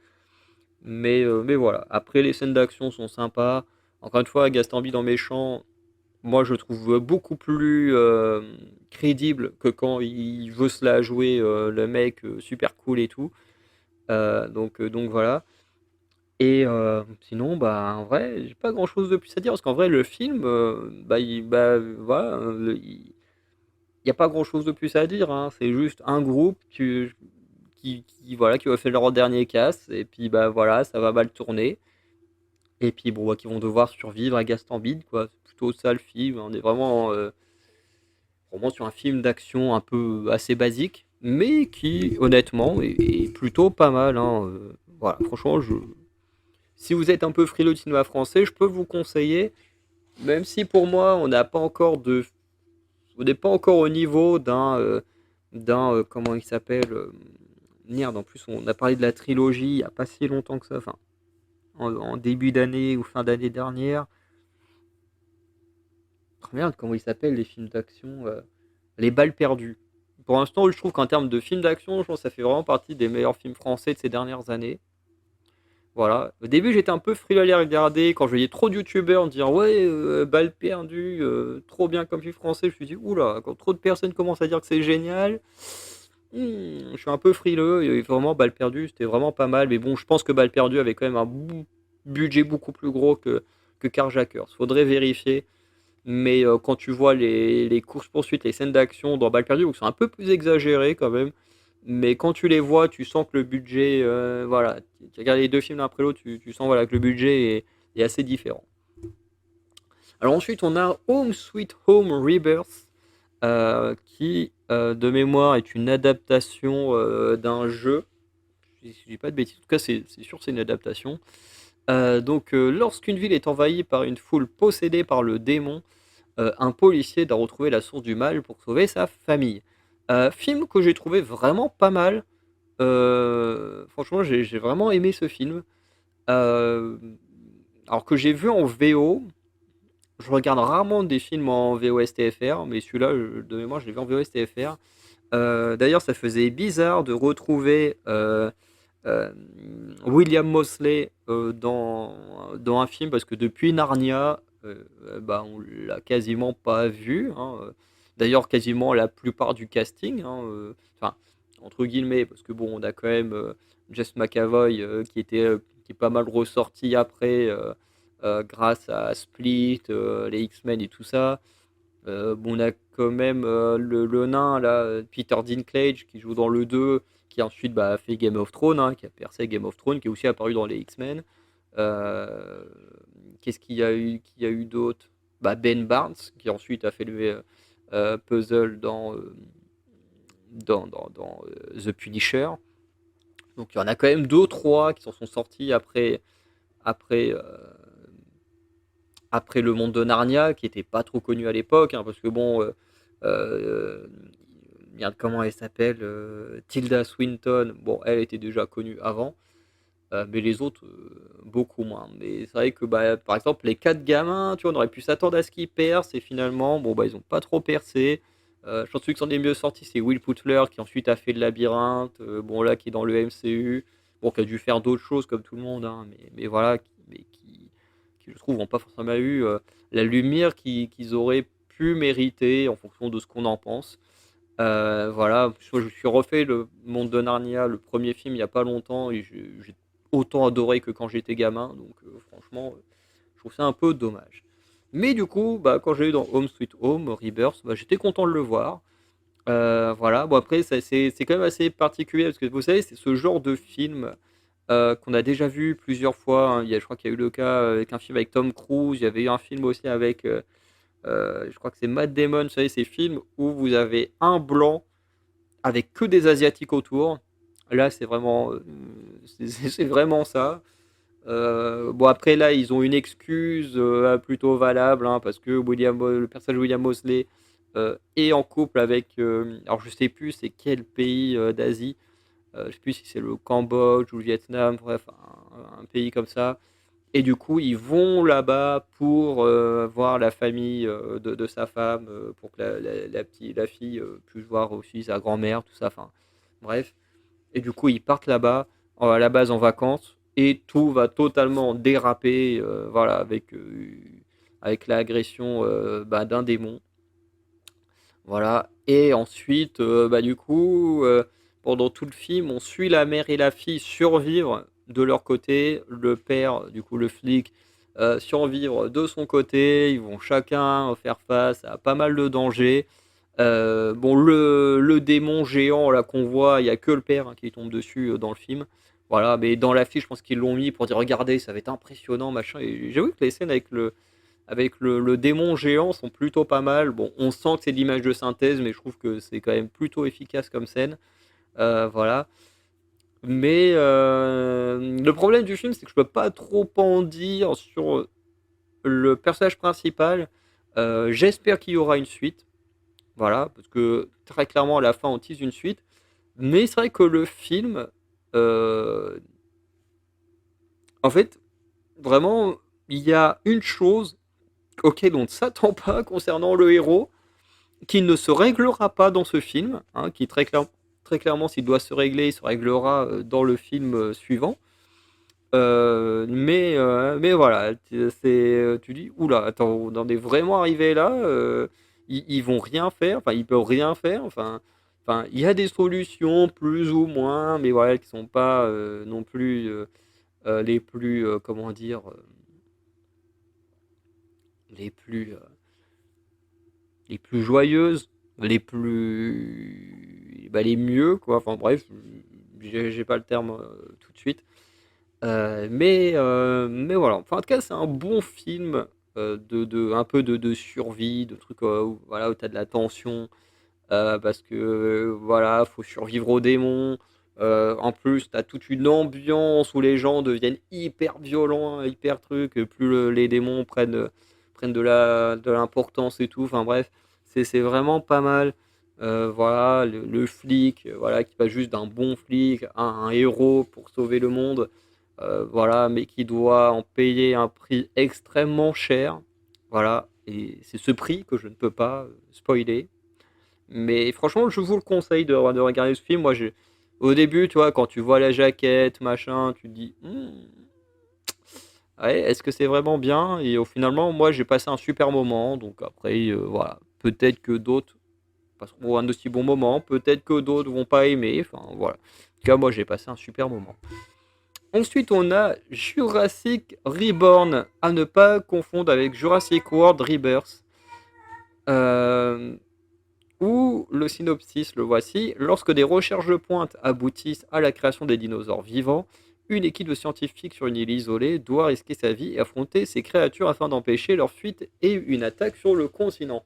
Mais voilà. Après, les scènes d'action sont sympas. Encore une fois, Gaston Bide en méchant, moi, je trouve beaucoup plus crédible que quand il veut se la jouer, le mec super cool et tout. Donc voilà. Et sinon, bah, en vrai, j'ai pas grand-chose de plus à dire parce qu'en vrai, le film, voilà, il y a pas grand-chose de plus à dire, hein. C'est juste un groupe voilà, qui va faire leur dernier casse et puis bah voilà, ça va mal tourner. Et puis bon, bah, qui vont devoir survivre à Gastambide, quoi. C'est plutôt ça le film. On est vraiment sur un film d'action un peu assez basique, mais qui honnêtement est plutôt pas mal, hein. Voilà, franchement, si vous êtes un peu frileux de cinéma français, je peux vous conseiller, même si pour moi on n'est pas encore au niveau comment il s'appelle, merde. En plus, on a parlé de la trilogie il y a pas si longtemps que ça, enfin en début d'année ou fin d'année dernière. Oh, merde, comment il s'appelle les films d'action, Les Balles perdues. Pour l'instant, je trouve qu'en termes de films d'action, je pense que ça fait vraiment partie des meilleurs films français de ces dernières années. Voilà. Au début, j'étais un peu frileux à les regarder. Quand je voyais trop de youtubeurs me dire ouais, balle perdue, trop bien comme film français, je me suis dit oula, quand trop de personnes commencent à dire que c'est génial, je suis un peu frileux. Et vraiment, balle perdue, c'était vraiment pas mal. Mais bon, je pense que balle perdue avait quand même un budget beaucoup plus gros que Carjackers. Faudrait vérifier. Mais quand tu vois les courses-poursuites, les scènes d'action dans balle perdue, où c'est un peu plus exagéré quand même. Mais quand tu les vois, tu sens que le budget, voilà, tu regardes les deux films l'un après l'autre, tu sens voilà, que le budget est assez différent. Alors ensuite, on a Home Sweet Home Rebirth, qui, de mémoire, est une adaptation d'un jeu. Si je dis pas de bêtises, en tout cas, c'est sûr que c'est une adaptation. Lorsqu'une ville est envahie par une foule possédée par le démon, un policier doit retrouver la source du mal pour sauver sa famille. Film que j'ai trouvé vraiment pas mal. Franchement, j'ai vraiment aimé ce film. Euh, alors que j'ai vu en VO, je regarde rarement des films en VO STFR, mais celui-là, de mémoire, je l'ai vu en VO STFR. D'ailleurs, ça faisait bizarre de retrouver euh, William Mosley dans un film parce que depuis Narnia, bah, on l'a quasiment pas vu, hein. D'ailleurs, quasiment la plupart du casting, hein, enfin, entre guillemets, parce que bon, on a quand même Jess McAvoy qui est pas mal ressorti après grâce à Split, les X-Men et tout ça. Bon, on a quand même le nain, là, Peter Dinklage, qui joue dans le 2, qui ensuite bah, a fait Game of Thrones, hein, qui a percé Game of Thrones, qui est aussi apparu dans les X-Men. Euh, Qu'est-ce qu'il y a eu d'autre? Bah, Ben Barnes, qui ensuite a fait le puzzle dans The Punisher. Donc il y en a quand même deux, trois qui s'en sont sortis après, euh, après le monde de Narnia, qui était pas trop connu à l'époque, hein, parce que bon, euh, merde, comment elle s'appelle, Tilda Swinton, bon, elle était déjà connue avant, mais les autres, beaucoup moins. Mais c'est vrai que, bah, par exemple, les quatre gamins, tu vois, on aurait pu s'attendre à ce qu'ils percent, et finalement, bon, bah, ils ont pas trop percé. Je pense que c'en est mieux sorti, c'est Will Putler, qui ensuite a fait le labyrinthe, bon, là, qui est dans le MCU. bon, qui a dû faire d'autres choses comme tout le monde, hein, mais voilà, qui, je trouve, n'ont pas forcément eu la lumière qu'ils auraient pu mériter en fonction de ce qu'on en pense. Voilà, je me suis refait le Monde de Narnia, le premier film, il y a pas longtemps, et j'ai autant adoré que quand j'étais gamin, donc franchement, je trouve ça un peu dommage. Mais du coup, bah, quand j'ai eu dans Home Sweet Home, Rebirth, bah, j'étais content de le voir. Voilà, bon après, c'est quand même assez particulier, parce que vous savez, c'est ce genre de film qu'on a déjà vu plusieurs fois, hein. Je crois qu'il y a eu le cas avec un film avec Tom Cruise, il y avait eu un film aussi avec, je crois que c'est Matt Damon, vous savez, ces films où vous avez un blanc avec que des Asiatiques autour. Là, c'est vraiment, c'est vraiment ça. Bon, après, là, ils ont une excuse plutôt valable, hein, parce que le personnage de William Mosley est en couple avec. Alors, je sais plus c'est quel pays d'Asie. Je sais plus si c'est le Cambodge ou le Vietnam, bref, un pays comme ça. Et du coup, ils vont là-bas pour voir la famille de sa femme, pour que la fille puisse voir aussi sa grand-mère, tout ça. Enfin, bref. Et du coup, ils partent là-bas, à la base en vacances, et tout va totalement déraper, voilà, avec l'agression bah, d'un démon. Voilà. Et ensuite, bah, du coup, pendant tout le film, on suit la mère et la fille survivre de leur côté. Le père, du coup, le flic, survivre de son côté. Ils vont chacun faire face à pas mal de dangers. Bon, le démon géant là qu'on voit, il n'y a que le père qui tombe dessus dans le film. Voilà, mais dans l'affiche, je pense qu'ils l'ont mis pour dire regardez, ça va être impressionnant, machin. Et j'avoue que les scènes avec le démon géant sont plutôt pas mal. Bon, on sent que c'est de l'image de synthèse, mais je trouve que c'est quand même plutôt efficace comme scène. Voilà. Mais le problème du film, c'est que je peux pas trop en dire sur le personnage principal. J'espère qu'il y aura une suite. Voilà, parce que très clairement, à la fin, on tease une suite. Mais c'est vrai que le film, euh, en fait, vraiment, il y a une chose auquel on ne s'attend pas concernant le héros, qui ne se réglera pas dans ce film, hein, qui très clairement, s'il doit se régler, il se réglera dans le film suivant. Mais voilà, tu dis, oula, attends, on en est vraiment arrivé là, ils vont rien faire, enfin, ils peuvent rien faire, enfin, il y a des solutions plus ou moins, mais voilà, qui sont pas non plus les plus, comment dire, les plus, euh, les plus joyeuses, les plus, bah, les mieux, quoi. Enfin bref, j'ai pas le terme tout de suite. Mais voilà. Enfin, en tout cas, c'est un bon film un peu de survie, de trucs voilà, où tu as de la tension, parce que voilà, faut survivre aux démons. En plus, tu as toute une ambiance où les gens deviennent hyper violents, hyper trucs, plus les démons prennent de l'importance et tout. Enfin bref, c'est vraiment pas mal. Voilà, le flic, voilà, qui passe juste d'un bon flic à un héros pour sauver le monde. Voilà, mais qui doit en payer un prix extrêmement cher. Voilà, et c'est ce prix que je ne peux pas spoiler. Mais franchement, je vous le conseille de regarder ce film. Moi, au début, tu vois, quand tu vois la jaquette, machin, tu te dis, ouais, est-ce que c'est vraiment bien? Et au finalement, moi, j'ai passé un super moment. Donc après, voilà, peut-être que d'autres passeront un aussi bon moment, peut-être que d'autres vont pas aimer. Enfin, voilà. En tout cas, moi, j'ai passé un super moment. Ensuite, on a Jurassic Reborn, à ne pas confondre avec Jurassic World Rebirth. Euh, Où le synopsis, le voici. Lorsque des recherches de pointe aboutissent à la création des dinosaures vivants, une équipe de scientifiques sur une île isolée doit risquer sa vie et affronter ces créatures afin d'empêcher leur fuite et une attaque sur le continent.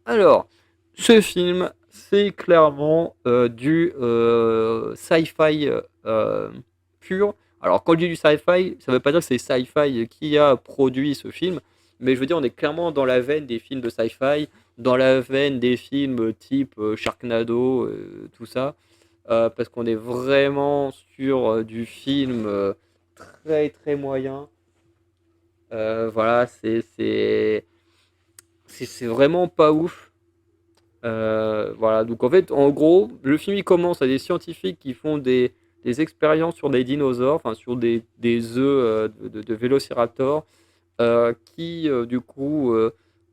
Alors, ce film, c'est clairement du sci-fi pur. Alors, quand je dis du sci-fi, ça ne veut pas dire que c'est sci-fi qui a produit ce film, mais je veux dire, on est clairement dans la veine des films de sci-fi, dans la veine des films type Sharknado, tout ça, parce qu'on est vraiment sur du film très très moyen. Voilà, c'est vraiment pas ouf. Voilà, donc en fait, en gros, le film il commence à des scientifiques qui font des expériences sur des dinosaures, enfin sur des œufs de vélociraptor, qui du coup,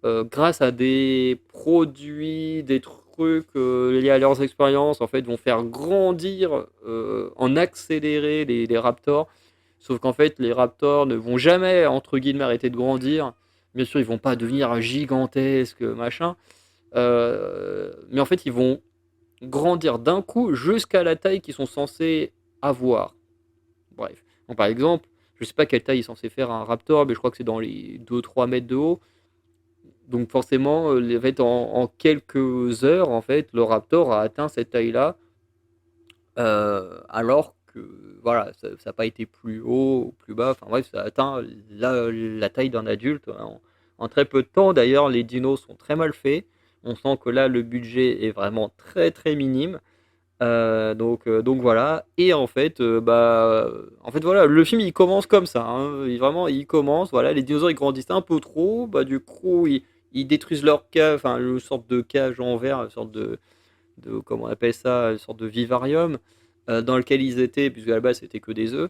grâce à des produits, des trucs liés à leurs expériences, en fait, vont faire grandir, en accéléré les raptors. Sauf qu'en fait, les raptors ne vont jamais, entre guillemets, arrêter de grandir. Bien sûr, ils vont pas devenir gigantesques, machin. Mais en fait, ils vont grandir d'un coup jusqu'à la taille qu'ils sont censés avoir. Bref. Donc, par exemple, je sais pas quelle taille est censé faire un raptor, mais je crois que c'est dans les 2-3 mètres de haut. Donc forcément, en fait, en quelques heures, en fait, le raptor a atteint cette taille-là, alors que voilà, ça n'a pas été plus haut ou plus bas. Enfin bref, ça a atteint la taille d'un adulte en très peu de temps. D'ailleurs, les dinos sont très mal faits. On sent que là, le budget est vraiment très très minime. Donc voilà. Et en fait voilà, le film il commence comme ça, hein. Vraiment, il commence. Voilà, les dinosaures ils grandissent un peu trop. Bah du coup, ils détruisent leur cage, enfin une sorte de cage en verre, une sorte de comment on appelle ça, une sorte de vivarium dans lequel ils étaient, puisque à la base c'était que des œufs.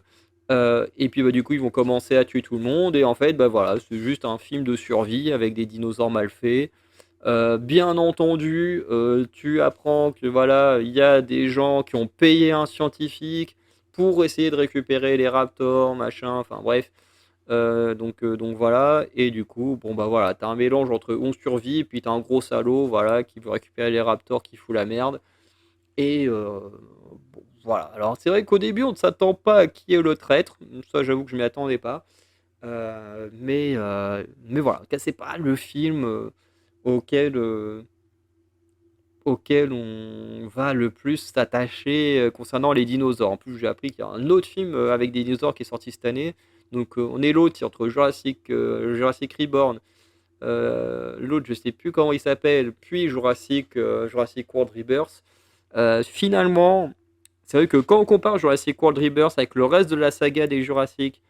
Et puis bah, du coup ils vont commencer à tuer tout le monde et en fait bah voilà c'est juste un film de survie avec des dinosaures mal faits. Bien entendu, tu apprends que voilà il y a des gens qui ont payé un scientifique pour essayer de récupérer les raptors machin, enfin bref. Donc voilà, et du coup, bon bah voilà, t'as un mélange entre on survit, puis t'as un gros salaud, voilà, qui veut récupérer les raptors, qui fout la merde. Et bon, voilà. Alors c'est vrai qu'au début, on ne s'attend pas à qui est le traître. Ça, j'avoue que je m'y attendais pas. Mais voilà, c'est pas le film auquel, euh, auquel on va le plus s'attacher concernant les dinosaures. En plus, j'ai appris qu'il y a un autre film avec des dinosaures qui est sorti cette année. Donc on est l'autre entre Jurassic Reborn, l'autre je sais plus comment il s'appelle, puis Jurassic World Rebirth. Finalement, c'est vrai que quand on compare Jurassic World Rebirth avec le reste de la saga des Jurassic,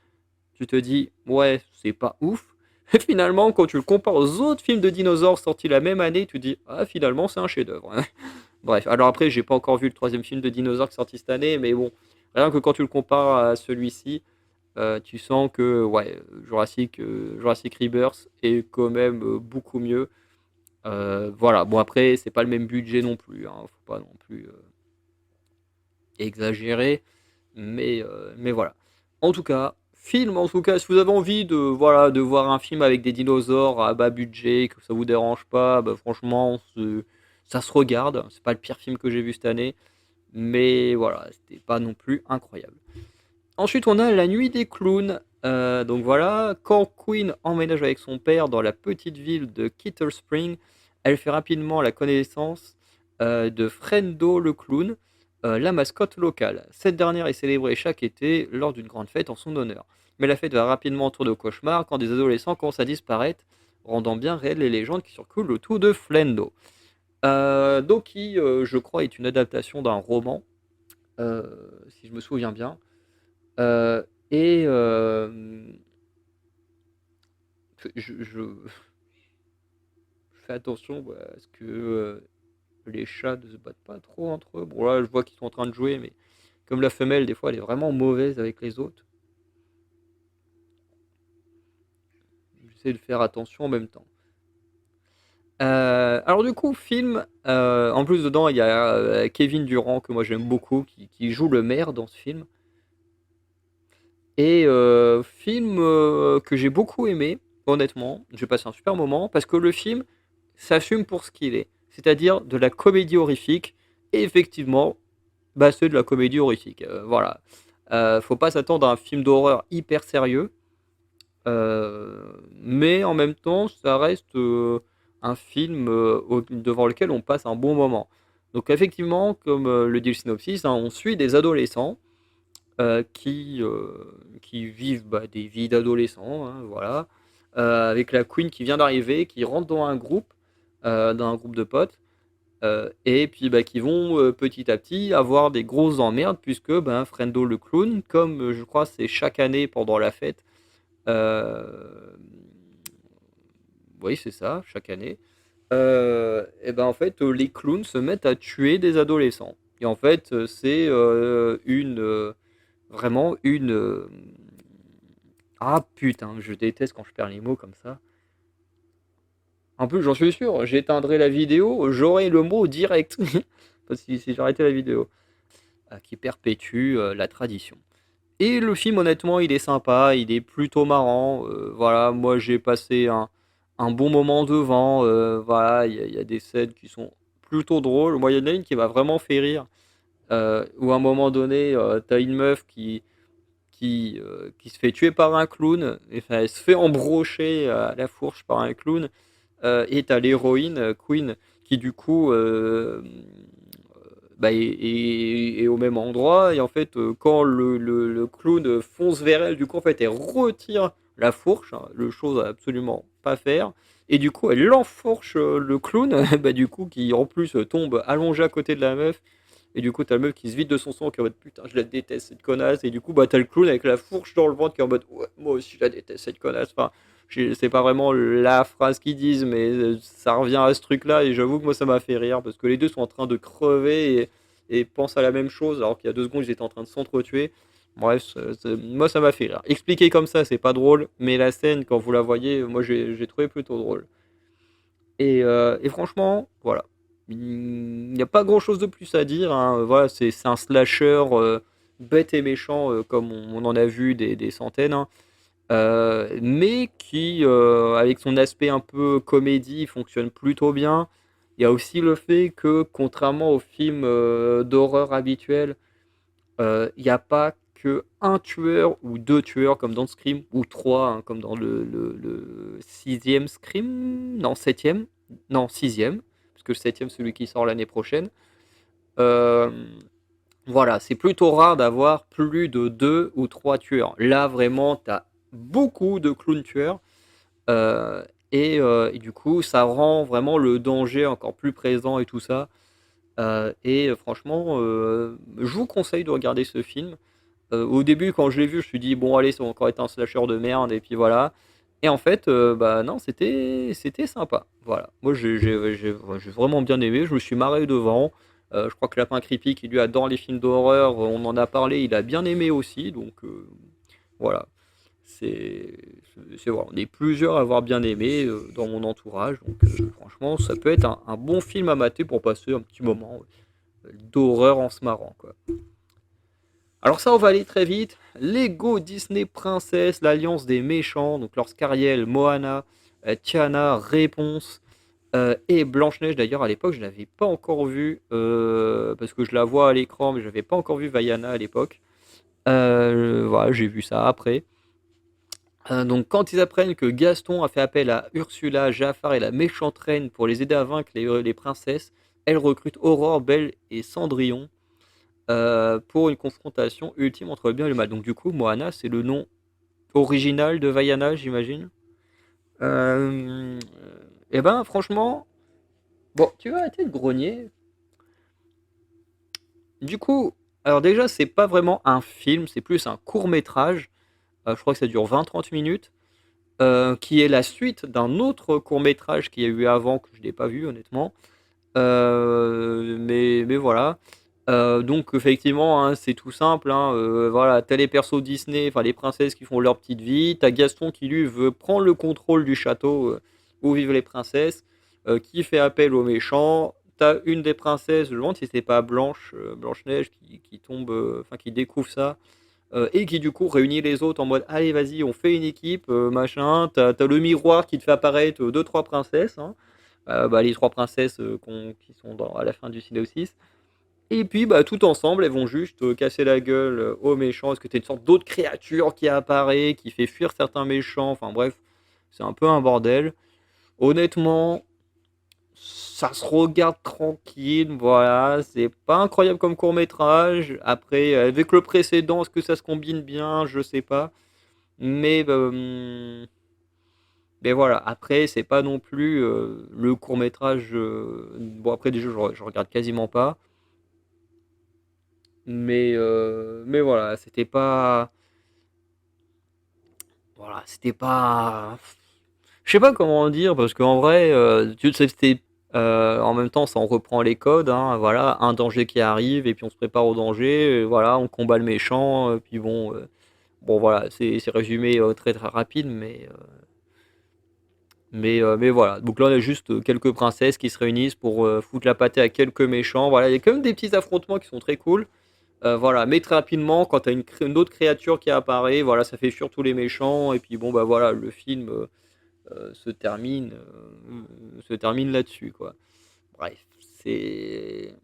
tu te dis, ouais, c'est pas ouf. Et finalement, quand tu le compares aux autres films de dinosaures sortis la même année, tu te dis, ah, finalement, c'est un chef-d'œuvre. Bref, alors après, j'ai pas encore vu le troisième film de dinosaures qui est sorti cette année, mais bon, rien que quand tu le compares à celui-ci, tu sens que, ouais, Jurassic Rebirth est quand même beaucoup mieux. Voilà, bon, après, c'est pas le même budget non plus, hein, faut pas non plus exagérer. Mais voilà. En tout cas, en tout cas, si vous avez envie de, voilà, de voir un film avec des dinosaures à bas budget, que ça vous dérange pas, bah, franchement, ça se regarde. C'est pas le pire film que j'ai vu cette année, mais voilà, c'était pas non plus incroyable. Ensuite, on a La Nuit des Clowns. Donc voilà, quand Queen emménage avec son père dans la petite ville de Keeter Spring, elle fait rapidement la connaissance de Frendo le clown, la mascotte locale. Cette dernière est célébrée chaque été lors d'une grande fête en son honneur. Mais la fête va rapidement tourner au cauchemar quand des adolescents commencent à disparaître, rendant bien réelles les légendes qui circulent autour de Flendo. Donc qui, je crois, est une adaptation d'un roman, si je me souviens bien. Euh, et je fais attention à ce que les chats ne se battent pas trop entre eux. Bon, là, je vois qu'ils sont en train de jouer, mais comme la femelle, des fois, elle est vraiment mauvaise avec les autres. J'essaie de faire attention en même temps. Alors du coup, film, en plus dedans, il y a Kevin Durant, que moi j'aime beaucoup, qui joue le maire dans ce film. Et film que j'ai beaucoup aimé, honnêtement. J'ai passé un super moment parce que le film s'assume pour ce qu'il est. C'est-à-dire de la comédie horrifique. Et effectivement, bah, c'est de la comédie horrifique. Voilà. Faut pas s'attendre à un film d'horreur hyper sérieux. Mais en même temps, ça reste un film devant lequel on passe un bon moment. Donc effectivement, comme le dit le synopsis, hein, on suit des adolescents qui vivent des vies d'adolescents, hein, voilà, avec la Queen qui vient d'arriver, qui rentre dans un groupe de potes, et puis qui vont petit à petit avoir des grosses emmerdes, puisque Frendo le clown, comme je crois c'est chaque année pendant la fête, euh, oui c'est ça, chaque année, et en fait les clowns se mettent à tuer des adolescents. Et en fait, c'est vraiment une. Ah putain, je déteste quand je perds les mots comme ça. En plus, j'en suis sûr, j'éteindrai la vidéo, j'aurai le mot direct. Parce que si j'arrêtais la vidéo. Qui perpétue la tradition. Et le film, honnêtement, il est sympa, il est plutôt marrant. Voilà, moi j'ai passé un bon moment devant. Voilà, il y a des scènes qui sont plutôt drôles. Moi, il y en a une qui m'a vraiment fait rire. Où à un moment donné, t'as une meuf qui se fait tuer par un clown. Et, enfin, elle se fait embrocher à la fourche par un clown. Et t'as l'héroïne, Queen, qui du coup bah, est au même endroit. Et en fait, quand le clown fonce vers elle, du coup, en fait, elle retire la fourche, hein, le chose à absolument pas faire. Et du coup, elle enfourche le clown, bah, du coup, qui en plus tombe allongé à côté de la meuf. Et du coup, t'as le meuf qui se vide de son sang, qui est en mode putain, je la déteste cette connasse. Et du coup, bah, t'as le clown avec la fourche dans le ventre qui est en mode ouais, moi aussi, je la déteste cette connasse. Enfin, c'est pas vraiment la phrase qu'ils disent, mais ça revient à ce truc-là. Et j'avoue que moi, ça m'a fait rire parce que les deux sont en train de crever et pensent à la même chose, alors qu'il y a 2 secondes, ils étaient en train de s'entretuer. Bref, moi, ça m'a fait rire. Expliqué comme ça, c'est pas drôle, mais la scène, quand vous la voyez, moi, j'ai trouvé plutôt drôle. Et franchement, voilà. Il n'y a pas grand chose de plus à dire, hein. Voilà, c'est un slasher bête et méchant, comme on en a vu des centaines, hein. Mais qui, avec son aspect un peu comédie, fonctionne plutôt bien. Il y a aussi le fait que, contrairement aux films d'horreur habituels, il n'y a pas que un tueur ou deux tueurs comme dans Scream, ou trois, hein, comme dans le sixième Scream, non, septième, non, sixième, parce que le septième, celui qui sort l'année prochaine. Euh, voilà, c'est plutôt rare d'avoir plus de deux ou trois tueurs. Là, vraiment, tu as beaucoup de clowns tueurs. euh, et du coup, ça rend vraiment le danger encore plus présent et tout ça. Franchement, je vous conseille de regarder ce film. Au début, quand je l'ai vu, je me suis dit, bon, allez, ça va encore être un slasher de merde, et puis voilà. Et en fait, bah non, c'était sympa. Voilà. Moi, j'ai vraiment bien aimé, je me suis marré devant. Je crois que Lapin Creepy, qui lui adore les films d'horreur, on en a parlé, il a bien aimé aussi, donc voilà. C'est, voilà. On est plusieurs à avoir bien aimé dans mon entourage, donc franchement, ça peut être un bon film à mater pour passer un petit moment d'horreur en se marrant, quoi. Alors ça, on va aller très vite. Lego Disney Princess, l'alliance des méchants. Donc lorsqu'Ariel, Moana, Tiana, Réponse et Blanche-Neige, d'ailleurs à l'époque je ne l'avais pas encore vue parce que je la vois à l'écran mais je n'avais pas encore vu Vaiana à l'époque. Voilà, j'ai vu ça après. Donc quand ils apprennent que Gaston a fait appel à Ursula, Jafar et la méchante reine pour les aider à vaincre les princesses, elle recrute Aurore, Belle et Cendrillon pour une confrontation ultime entre le bien et le mal. Donc du coup, Moana, c'est le nom original de Vaiana, j'imagine. Euh, et ben franchement, bon, tu vas arrêter de grogner. Du coup, alors déjà, c'est pas vraiment un film, c'est plus un court métrage. Je crois que ça dure 20-30 minutes. Qui est la suite d'un autre court métrage qu'il y a eu avant que je n'ai pas vu honnêtement. Mais voilà. Donc effectivement, hein, c'est tout simple, hein, voilà, t'as les persos Disney, enfin les princesses qui font leur petite vie. T'as Gaston qui lui veut prendre le contrôle du château où vivent les princesses, qui fait appel aux méchants. T'as une des princesses, je me demande si c'était pas Blanche, Blanche-Neige, qui tombe, enfin qui découvre ça, et qui du coup réunit les autres en mode allez vas-y on fait une équipe, machin. T'as le miroir qui te fait apparaître deux trois princesses, hein. Bah, les trois princesses qui sont à la fin du 6. Et puis, bah, tout ensemble, elles vont juste casser la gueule aux méchants. Est-ce que t'as une sorte d'autre créature qui apparaît, qui fait fuir certains méchants? Enfin bref, c'est un peu un bordel. Honnêtement, ça se regarde tranquille, voilà. C'est pas incroyable comme court-métrage. Après, avec le précédent, est-ce que ça se combine bien? Je sais pas. Mais, mais voilà, après, c'est pas non plus le court-métrage. Bon, après, déjà, je regarde quasiment pas. Mais voilà, c'était pas. Voilà, c'était pas. Je sais pas comment dire, parce qu'en vrai, c'était. En même temps, ça en reprend les codes, hein, voilà, un danger qui arrive et puis on se prépare au danger, voilà, on combat le méchant, puis bon voilà, c'est résumé très très rapide, mais voilà. Donc là, on a juste quelques princesses qui se réunissent pour foutre la pâtée à quelques méchants. Voilà, il y a quand même des petits affrontements qui sont très cool. Voilà, mais très rapidement, quand t'as une autre créature qui apparaît, voilà, ça fait fuir tous les méchants, et puis bon, bah voilà, le film se termine là-dessus, quoi. Bref, c'est.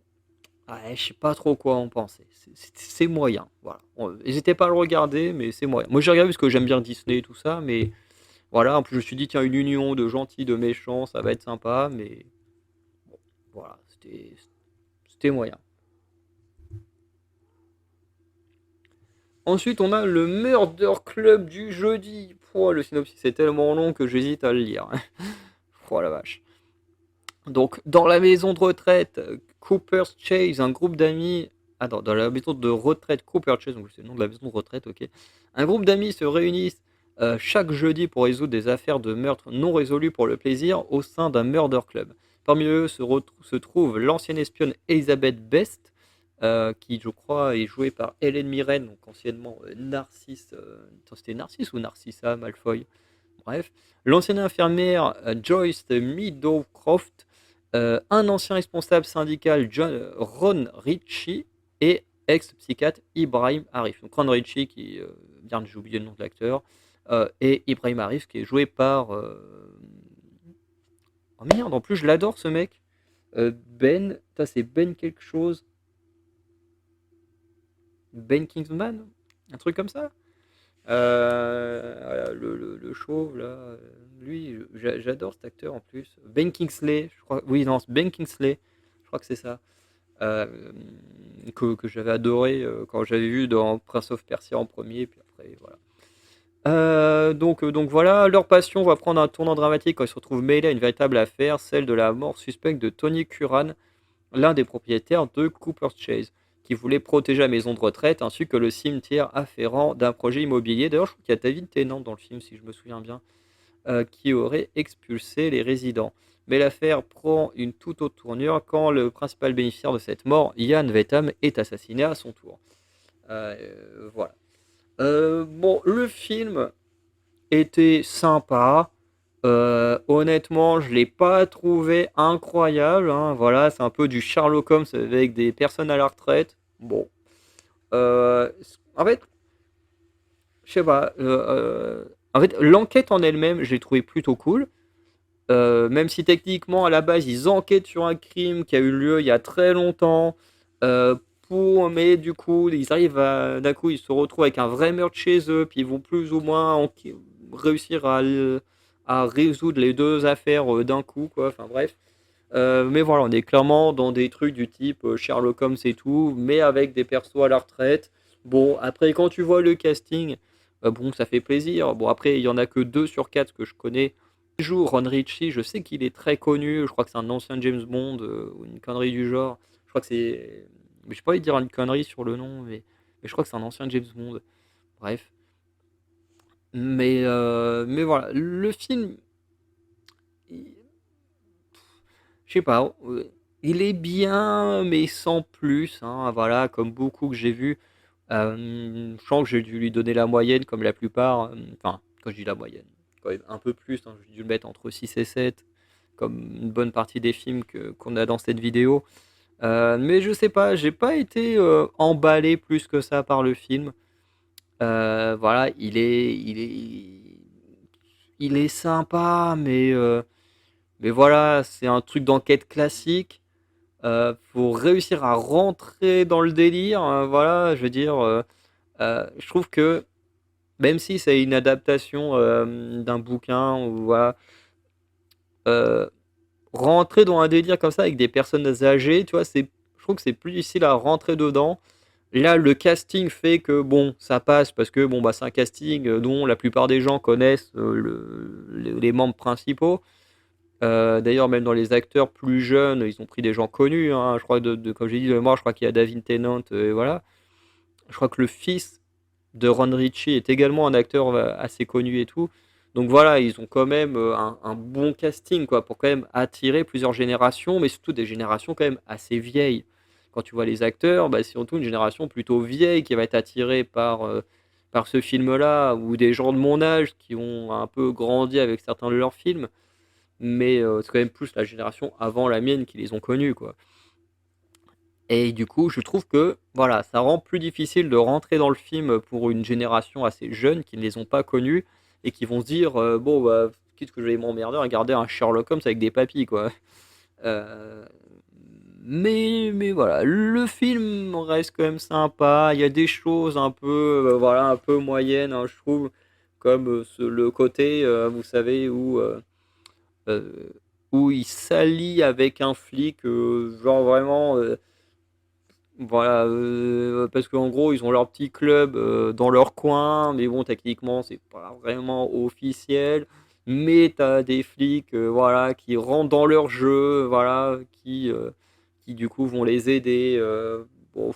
Ouais, je sais pas trop quoi en penser. C'est moyen, voilà. N'hésitez pas à le regarder, mais c'est moyen. Moi, j'ai regardé parce que j'aime bien Disney et tout ça, mais voilà, en plus, je me suis dit, tiens, une union de gentils, de méchants, ça va être sympa, mais bon, voilà, c'était moyen. Ensuite, on a le Murder Club du jeudi. Oh, le synopsis est tellement long que j'hésite à le lire. Oh la vache. Donc, dans la maison de retraite Cooper's Chase, un groupe d'amis. Attends, dans la maison de retraite Cooper Chase, donc c'est le nom de la maison de retraite, ok. Un groupe d'amis se réunissent chaque jeudi pour résoudre des affaires de meurtre non résolues pour le plaisir au sein d'un murder club. Parmi eux se trouve l'ancienne espionne Elizabeth Best, qui je crois est jouée par Helen Mirren, donc anciennement Narcisse. Attends, c'était Narcisse ou Narcissa Malfoy? Bref, l'ancienne infirmière Joyce Meadowcroft, un ancien responsable syndical Ron Ritchie et ex-psychiatre Ibrahim Arif. Donc Ron Ritchie qui vient, j'ai oublié le nom de l'acteur, et Ibrahim Arif qui est joué par oh merde, en plus je l'adore ce mec. Ben, ça c'est Ben quelque chose, Ben Kingsman, un truc comme ça. Voilà, le chauve, là, lui, j'adore cet acteur en plus. Ben Kingsley, je crois. Oui, non, c'est Ben Kingsley, je crois que c'est ça. Euh, que j'avais adoré quand j'avais vu dans Prince of Persia en premier, puis après, voilà. Donc voilà, leur passion va prendre un tournant dramatique quand ils se retrouvent mêlés à une véritable affaire, celle de la mort suspecte de Tony Curran, l'un des propriétaires de Cooper's Chase, qui voulait protéger la maison de retraite ainsi que le cimetière afférent d'un projet immobilier. D'ailleurs, je crois qu'il y a David Tennant dans le film, si je me souviens bien, qui aurait expulsé les résidents. Mais l'affaire prend une toute autre tournure quand le principal bénéficiaire de cette mort, Ian Vetham, est assassiné à son tour. Voilà. Bon, le film était sympa. Honnêtement, je l'ai pas trouvé incroyable, hein. Voilà, c'est un peu du Sherlock Holmes avec des personnes à la retraite. Bon, Euh, en fait, je sais pas. En fait, l'enquête en elle-même, je l'ai trouvé plutôt cool. Même si techniquement, à la base, ils enquêtent sur un crime qui a eu lieu il y a très longtemps. euh, mais du coup, ils arrivent d'un coup, ils se retrouvent avec un vrai meurtre chez eux, puis ils vont plus ou moins réussir à résoudre les deux affaires d'un coup, quoi. Enfin bref. Mais voilà, on est clairement dans des trucs du type Sherlock Holmes et tout, mais avec des persos à la retraite. Bon, après, quand tu vois le casting, bon, ça fait plaisir. Bon, après, il y en a que 2 sur 4 que je connais. Il joue Ron Ritchie, je sais qu'il est très connu, je crois que c'est un ancien James Bond ou une connerie du genre. Je crois que c'est. Mais je peux pas dire une connerie sur le nom, mais je crois que c'est un ancien James Bond. Bref. Mais voilà, le film, je sais pas, il est bien, mais sans plus, hein, voilà, comme beaucoup que j'ai vu. Je pense que j'ai dû lui donner la moyenne, comme la plupart. Enfin, quand je dis la moyenne, quand même un peu plus, hein, j'ai dû le mettre entre 6 et 7, comme une bonne partie des films qu'on a dans cette vidéo. Mais je sais pas, j'ai pas été emballé plus que ça par le film. Voilà, il est sympa, mais voilà, c'est un truc d'enquête classique. Faut réussir à rentrer dans le délire, voilà, je veux dire, je trouve que même si c'est une adaptation d'un bouquin, ou voilà, euh, rentrer dans un délire comme ça avec des personnes âgées, tu vois, je trouve que c'est plus difficile à rentrer dedans. Là, le casting fait que bon, ça passe parce que bon, bah, c'est un casting dont la plupart des gens connaissent les membres principaux. D'ailleurs, même dans les acteurs plus jeunes, ils ont pris des gens connus, hein. Je crois, comme j'ai dit, de moi, je crois qu'il y a David Tennant, voilà. Je crois que le fils de Ron Ritchie est également un acteur assez connu et tout. Donc voilà, ils ont quand même un bon casting quoi, pour quand même attirer plusieurs générations, mais surtout des générations quand même assez vieilles. Quand tu vois les acteurs, bah, c'est surtout une génération plutôt vieille qui va être attirée par ce film-là, ou des gens de mon âge qui ont un peu grandi avec certains de leurs films, mais c'est quand même plus la génération avant la mienne qui les ont connus, quoi. Et du coup, je trouve que voilà, ça rend plus difficile de rentrer dans le film pour une génération assez jeune qui ne les ont pas connus et qui vont se dire bon, bah, quitte que je vais m'emmerder à regarder un Sherlock Holmes avec des papys, quoi. Euh, mais voilà, le film reste quand même sympa. Il y a des choses un peu, voilà, un peu moyennes, hein, je trouve, comme le côté, vous savez, euh, où il s'allie avec un flic, genre vraiment. Voilà, parce qu'en gros, ils ont leur petit club dans leur coin, mais bon, techniquement, c'est pas vraiment officiel. Mais t'as des flics, voilà, qui rentrent dans leur jeu, voilà, qui du coup vont les aider. Bon,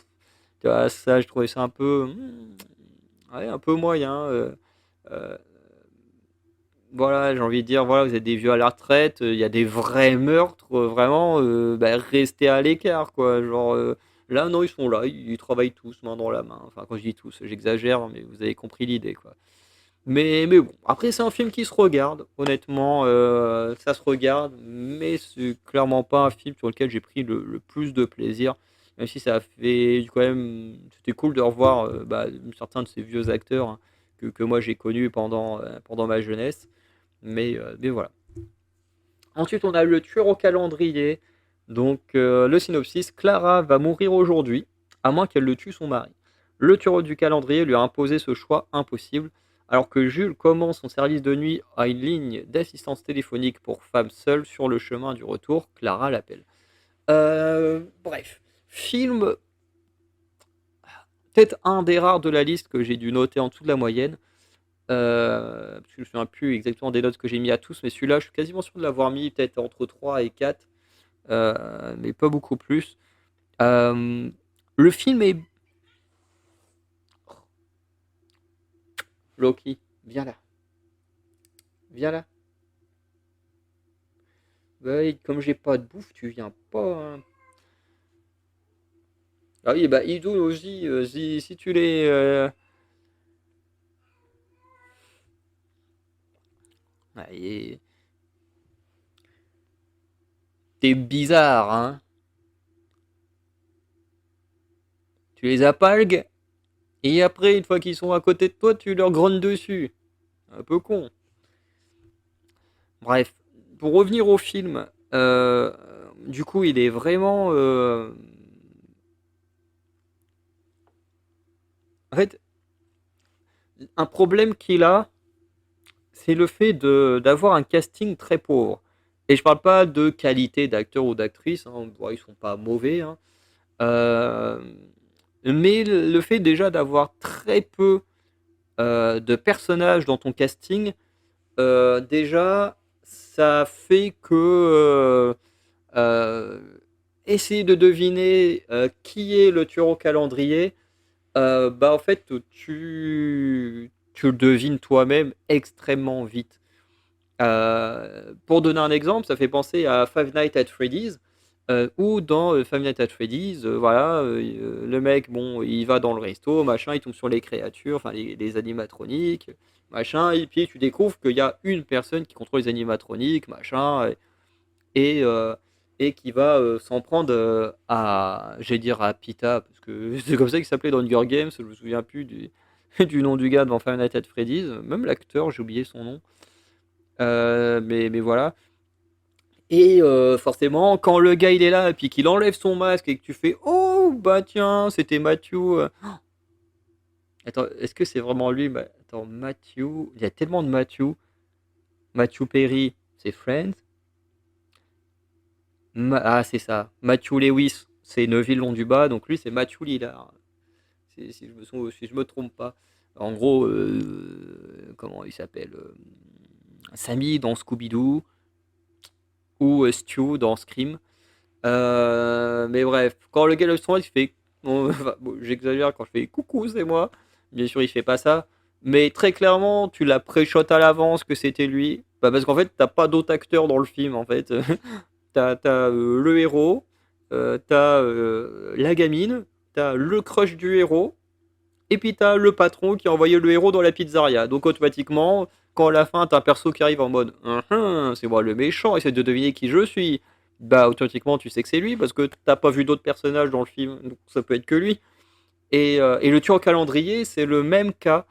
tu vois, ça, je trouvais ça un peu, ouais, un peu moyen. Euh, voilà, j'ai envie de dire, voilà, vous êtes des vieux à la retraite, il y a des vrais meurtres, vraiment, bah, restez à l'écart, quoi. Genre, là, non, ils sont là, ils travaillent tous main dans la main. Enfin, quand je dis tous, j'exagère, mais vous avez compris l'idée, quoi. Mais bon, après, c'est un film qui se regarde, honnêtement, ça se regarde, mais c'est clairement pas un film sur lequel j'ai pris le plus de plaisir, même si ça a fait quand même, c'était cool de revoir bah, certains de ces vieux acteurs hein, que moi j'ai connus pendant ma jeunesse. Mais voilà. Ensuite, on a le tueur au calendrier. Donc, le synopsis, Clara va mourir aujourd'hui, à moins qu'elle le tue son mari. Le tueur du calendrier lui a imposé ce choix impossible. Alors que Jules commence son service de nuit à une ligne d'assistance téléphonique pour femmes seules sur le chemin du retour, Clara l'appelle. Bref, film peut-être un des rares de la liste que j'ai dû noter en dessous de la moyenne. Parce que je me souviens plus exactement des notes que j'ai mis à tous, mais celui-là, je suis quasiment sûr de l'avoir mis peut-être entre 3 et 4, mais pas beaucoup plus. Euh, le film est... Loki, viens là, viens là. Bah oui, comme j'ai pas de bouffe, tu viens pas, hein. Ah oui, bah Idou aussi, si tu les... ah, t'es bizarre, hein. Tu les appalgues, et après, une fois qu'ils sont à côté de toi, tu leur grognes dessus. Un peu con. Bref, pour revenir au film, du coup, il est vraiment. En fait, un problème qu'il a, c'est le fait d'avoir un casting très pauvre. Et je parle pas de qualité d'acteur ou d'actrice, hein, bon, ils sont pas mauvais, hein. Euh, mais le fait déjà d'avoir très peu de personnages dans ton casting, déjà, ça fait que euh, essayer de deviner qui est le tueur au calendrier, bah en fait, tu le devines toi-même extrêmement vite. Pour donner un exemple, ça fait penser à Five Nights at Freddy's, où dans Five Nights at Freddy's, voilà, le mec, bon, il va dans le resto, machin, il tombe sur les créatures, enfin les animatroniques, machin, et puis tu découvres qu'il y a une personne qui contrôle les animatroniques, machin, et, euh, et qui va s'en prendre j'allais dire à Pita, parce que c'est comme ça qu'il s'appelait dans Hunger Games, je me souviens plus du nom du gars dans Five Nights at Freddy's, même l'acteur, j'ai oublié son nom. Mais voilà. Et forcément, quand le gars il est là et puis qu'il enlève son masque et que tu fais oh bah tiens, c'était Matthew. Attends, est-ce que c'est vraiment lui? Attends, Matthew. Il y a tellement de Matthew. Matthew Perry, c'est Friends. Ah, c'est ça. Matthew Lewis, c'est Neville Londubat. Donc lui, c'est Matthew Lillard. Si je me trompe pas. En gros, comment il s'appelle Sammy dans Scooby-Doo ou Stu dans Scream. Mais bref, quand le gars le son, il fait. Bon, enfin, bon, j'exagère quand je fais coucou, c'est moi. Bien sûr, il fait pas ça. mais très clairement, tu l'as pré-shot à l'avance que c'était lui. Bah, parce qu'en fait, t'as pas d'autres acteurs dans le film, en fait. T'as le héros, t'as la gamine, t'as le crush du héros, et puis t'as le patron qui a envoyé le héros dans la pizzeria. Donc automatiquement, quand à la fin t'as un perso qui arrive en mode c'est moi le méchant, essaie de deviner qui je suis. Bah automatiquement tu sais que c'est lui parce que t'as pas vu d'autres personnages dans le film, donc ça peut être que lui. Et le tueur au calendrier, c'est le même cas.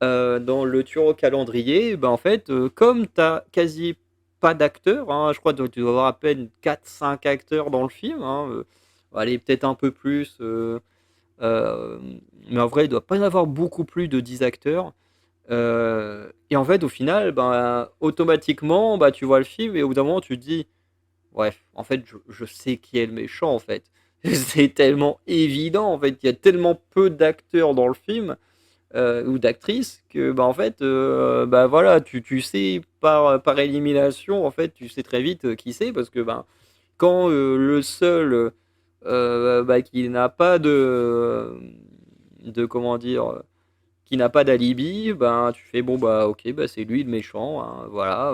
Dans le tueur au calendrier, bah en fait, comme t'as quasi pas d'acteurs, hein, je crois que tu dois avoir à peine 4-5 acteurs dans le film, hein, allez peut-être un peu plus, euh, mais en vrai, il doit pas y en avoir beaucoup plus de 10 acteurs. Et en fait, au final, ben, automatiquement, bah, tu vois le film et au bout d'un moment, tu te dis, ouais, en fait, je sais qui est le méchant, en fait. C'est tellement évident, en fait. Il y a tellement peu d'acteurs dans le film ou d'actrices que, bah, en fait, bah, voilà, tu sais par élimination, en fait, tu sais très vite qui c'est parce que, ben, quand le seul bah, qui n'a pas de comment dire, qui n'a pas d'alibi, ben tu fais bon bah ok bah c'est lui le méchant, hein, voilà.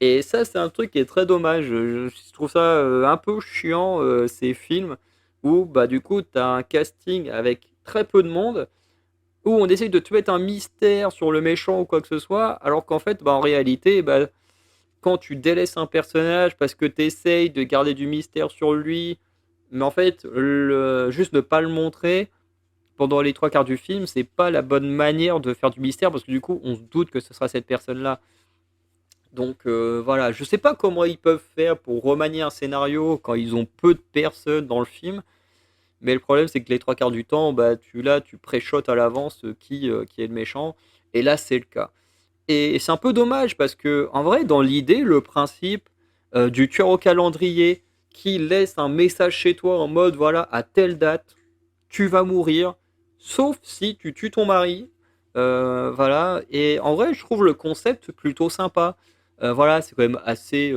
Et ça c'est un truc qui est très dommage. Je trouve ça un peu chiant ces films où bah du coup t'as un casting avec très peu de monde où on essaye de te mettre un mystère sur le méchant ou quoi que ce soit, alors qu'en fait bah en réalité bah quand tu délaisses un personnage parce que tu essayes de garder du mystère sur lui, mais en fait, juste ne pas le montrer pendant les trois quarts du film, c'est pas la bonne manière de faire du mystère parce que du coup, on se doute que ce sera cette personne-là. Donc voilà, je sais pas comment ils peuvent faire pour remanier un scénario quand ils ont peu de personnes dans le film, mais le problème c'est que les trois quarts du temps, bah tu pré-shots à l'avance qui est le méchant, et là c'est le cas. Et c'est un peu dommage parce que, en vrai, dans l'idée, le principe du tueur au calendrier qui laisse un message chez toi en mode voilà, à telle date, tu vas mourir, sauf si tu tues ton mari. Voilà. Et en vrai, je trouve le concept plutôt sympa. Voilà, c'est quand même assez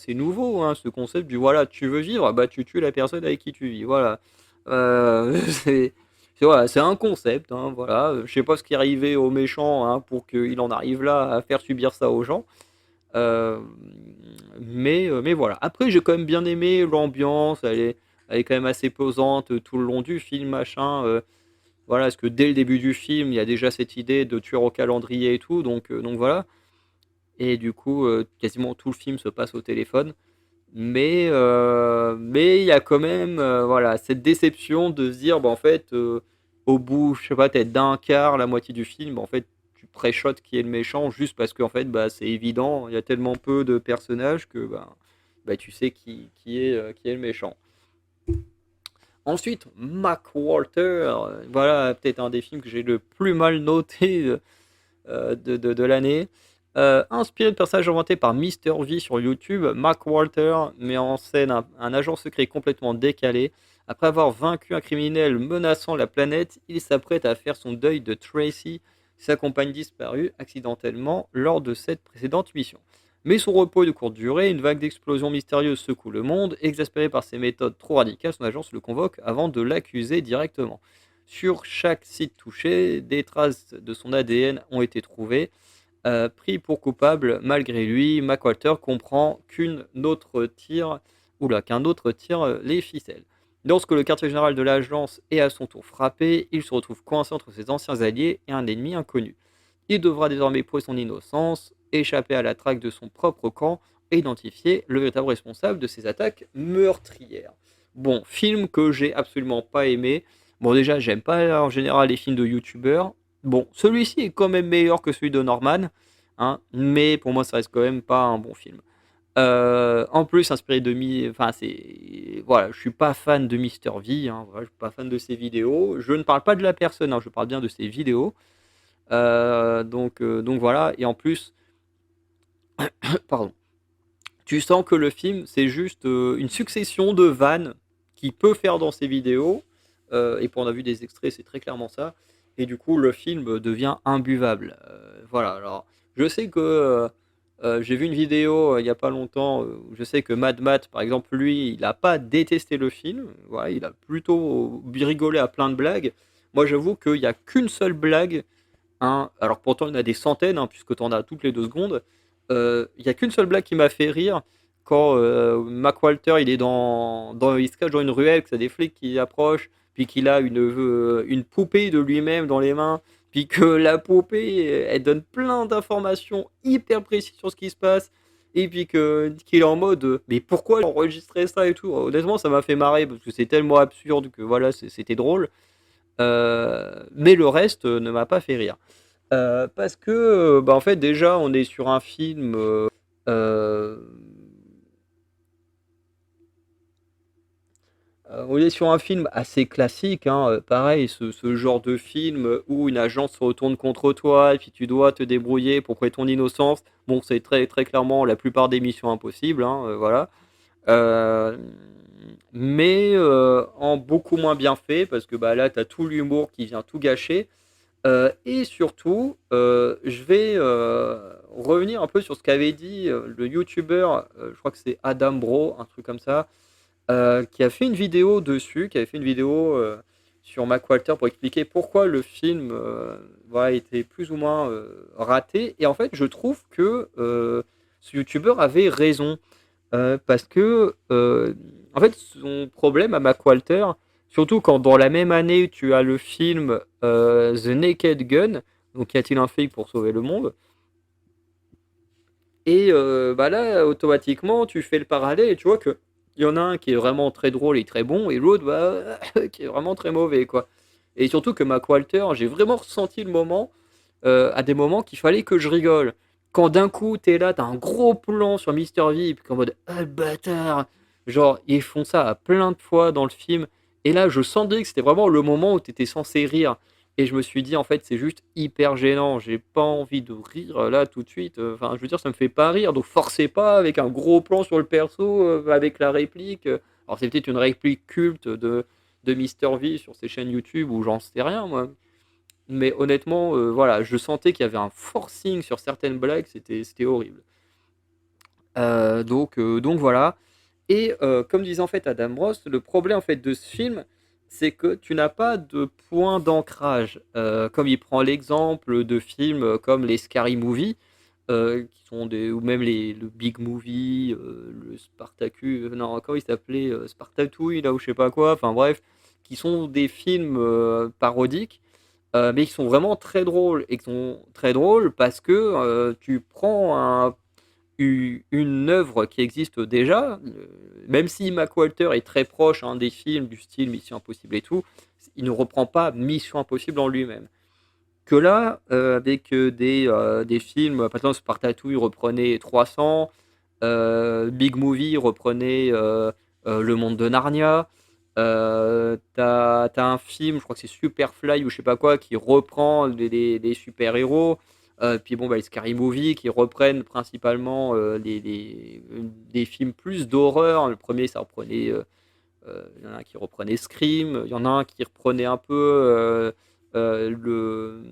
nouveau, hein, ce concept du voilà, tu veux vivre, bah tu tues la personne avec qui tu vis. Voilà. C'est voilà, c'est un concept, hein, voilà. Je sais pas ce qui est arrivé aux méchants hein, pour qu'il en arrive là à faire subir ça aux gens. Euh, mais voilà. Après, j'ai quand même bien aimé l'ambiance. Elle est quand même assez posante tout le long du film, machin. Voilà, parce que dès le début du film, il y a déjà cette idée de tueur au calendrier et tout. Donc voilà. Et du coup, quasiment tout le film se passe au téléphone. Mais il y a quand même voilà, cette déception de se dire, bah, en fait, au bout, je sais pas, peut-être d'un quart, la moitié du film, bah, en fait, tu pré-shots qui est le méchant juste parce qu'en fait, bah, c'est évident, il y a tellement peu de personnages que bah, tu sais qui est le méchant. Ensuite, Mac Walter, voilà peut-être un des films que j'ai le plus mal noté de l'année. Inspiré de personnages inventés par Mister V sur YouTube, Mark Walter met en scène un agent secret complètement décalé. Après avoir vaincu un criminel menaçant la planète, il s'apprête à faire son deuil de Tracy, sa compagne disparue accidentellement lors de cette précédente mission. Mais son repos est de courte durée, une vague d'explosions mystérieuses secoue le monde. Exaspéré par ses méthodes trop radicales, son agence le convoque avant de l'accuser directement. Sur chaque site touché, des traces de son ADN ont été trouvées. Pris pour coupable malgré lui, McWalter comprend qu'un autre tire les ficelles. Lorsque le quartier général de l'agence est à son tour frappé, il se retrouve coincé entre ses anciens alliés et un ennemi inconnu. Il devra désormais prouver son innocence, échapper à la traque de son propre camp et identifier le véritable responsable de ces attaques meurtrières. Bon, film que j'ai absolument pas aimé. Bon, déjà, j'aime pas en général les films de youtubeurs. Bon, celui-ci est quand même meilleur que celui de Norman, hein, mais pour moi, ça reste quand même pas un bon film. En plus, inspiré de enfin, c'est voilà, je suis pas fan de Mister V, hein, voilà, je suis pas fan de ses vidéos. Je ne parle pas de la personne, hein, je parle bien de ses vidéos. Donc voilà, et en plus, pardon, tu sens que le film c'est juste une succession de vannes qu'il peut faire dans ses vidéos. Et pour on a vu des extraits, c'est très clairement ça. Et du coup, le film devient imbuvable. Voilà. Alors, je sais que j'ai vu une vidéo il y a pas longtemps. Où je sais que Mad Matt, par exemple, lui, il a pas détesté le film. Voilà, il a plutôt rigolé à plein de blagues. Moi, j'avoue qu'il y a qu'une seule blague hein. Alors pourtant, il y en a des centaines, hein, puisque tu en as toutes les 2 secondes. Il y a qu'une seule blague qui m'a fait rire quand Mac Walter il se cache dans une ruelle, que c'est des flics qui approchent, puis qu'il a une poupée de lui-même dans les mains, puis que la poupée, elle donne plein d'informations hyper précises sur ce qui se passe, et puis qu'il est en mode mais pourquoi enregistrer ça et tout. Honnêtement, ça m'a fait marrer parce que c'est tellement absurde que voilà, c'était drôle. Mais le reste ne m'a pas fait rire. Parce que, bah, en fait, déjà, on est sur un film. Euh, on est sur un film assez classique, hein, pareil, ce genre de film où une agence se retourne contre toi et puis tu dois te débrouiller pour prouver ton innocence. Bon, c'est très, très clairement la plupart des missions impossibles, hein, voilà. Euh, mais en beaucoup moins bien fait, parce que bah, là, tu as tout l'humour qui vient tout gâcher. Et surtout, je vais revenir un peu sur ce qu'avait dit le youtubeur, je crois que c'est Adam Bro, un truc comme ça, qui a fait une vidéo dessus, qui avait fait une vidéo sur Mac Walter pour expliquer pourquoi le film voilà, était plus ou moins raté. Et en fait, je trouve que ce youtubeur avait raison. Parce que, en fait, son problème à Mac Walter, surtout quand dans la même année tu as le film The Naked Gun, donc y a-t-il un flic pour sauver le monde? Et bah là, automatiquement, tu fais le parallèle et tu vois que il y en a un qui est vraiment très drôle et très bon, et l'autre bah, qui est vraiment très mauvais, quoi. Et surtout que Mac Walter, j'ai vraiment ressenti le moment à des moments qu'il fallait que je rigole. Quand d'un coup, t'es là, t'as un gros plan sur Mister V, et puis qu'en mode, ah le bâtard! Genre, ils font ça à plein de fois dans le film. Et là, je sentais que c'était vraiment le moment où t'étais censé rire. Et je me suis dit, en fait, c'est juste hyper gênant. J'ai pas envie de rire là tout de suite. Enfin, je veux dire, ça me fait pas rire. Donc, forcez pas avec un gros plan sur le perso, avec la réplique. Alors, c'est peut-être une réplique culte de Mister V sur ses chaînes YouTube ou j'en sais rien, moi. Mais honnêtement, voilà, je sentais qu'il y avait un forcing sur certaines blagues, c'était horrible. Donc voilà. Et comme disait en fait Adam Ross, le problème en fait de ce film, c'est que tu n'as pas de point d'ancrage. Comme il prend l'exemple de films comme les Scary Movie, qui sont ou même le Big Movie, le Spartacus, non, comment il s'appelait, Spartatouille, là ou je sais pas quoi, enfin bref, qui sont des films parodiques mais qui sont vraiment très drôles et qui sont très drôles parce que tu prends une œuvre qui existe déjà, même si Mac Walter est très proche hein, des films du style Mission Impossible et tout, il ne reprend pas Mission Impossible en lui-même. Que là, avec des films, par exemple Spartatouille reprenait 300, Big Movie reprenait Le Monde de Narnia. T'as un film, je crois que c'est Superfly ou je sais pas quoi, qui reprend les super-héros. Puis bon, bah, les Scary Movie qui reprennent principalement des films plus d'horreur. Le premier, ça reprenait. Il y en a un qui reprenait Scream. Il y en a un qui reprenait un peu le.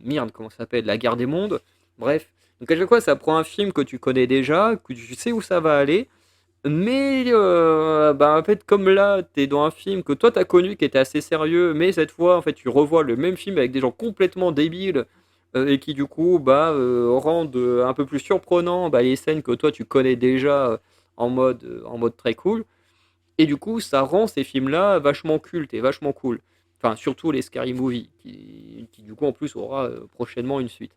Merde, comment ça s'appelle? La Guerre des Mondes. Bref. Donc à chaque fois, ça prend un film que tu connais déjà, que tu sais où ça va aller. Mais bah, en fait, comme là, t'es dans un film que toi t'as connu qui était assez sérieux, mais cette fois, en fait, tu revois le même film avec des gens complètement débiles et qui du coup bah, rendent un peu plus surprenant bah, les scènes que toi tu connais déjà en mode très cool. Et du coup, ça rend ces films-là vachement cultes et vachement cool. Enfin, surtout les Scary Movie, qui du coup en plus aura prochainement une suite.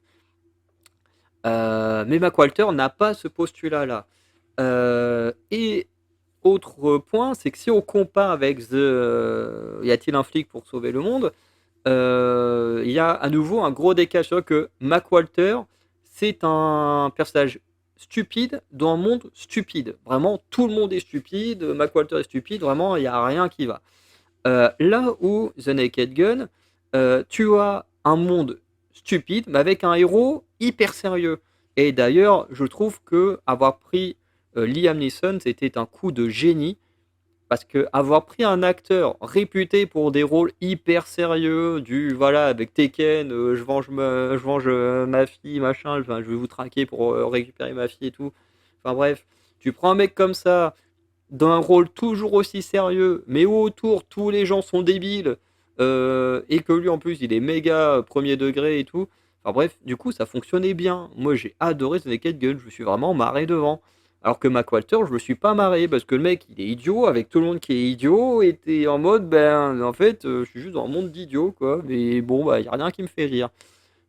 Mais Mac Walter n'a pas ce postulat-là. Et autre point, c'est que si on compare avec Y a-t-il un flic pour sauver le monde, il y a à nouveau un gros décalage. C'est-à-dire que Mac Walter, c'est un personnage stupide dans un monde stupide. Vraiment, tout le monde est stupide. Mac Walter est stupide. Vraiment, il n'y a rien qui va. Là où The Naked Gun, tu as un monde stupide, mais avec un héros hyper sérieux. Et d'ailleurs, je trouve que avoir pris Liam Neeson, c'était un coup de génie. Parce que avoir pris un acteur réputé pour des rôles hyper sérieux, du voilà, avec Tekken, je venge ma fille, machin, enfin, je vais vous traquer pour récupérer ma fille et tout. Enfin bref, tu prends un mec comme ça, dans un rôle toujours aussi sérieux, mais où autour tous les gens sont débiles, et que lui en plus il est méga premier degré et tout. Enfin bref, du coup ça fonctionnait bien. Moi j'ai adoré The Naked Gun, je me suis vraiment marré devant. Alors que Mac Walter, je me suis pas marré parce que le mec il est idiot avec tout le monde qui est idiot et t'es en mode ben en fait je suis juste dans un monde d'idiots quoi. Mais bon bah y a rien qui me fait rire.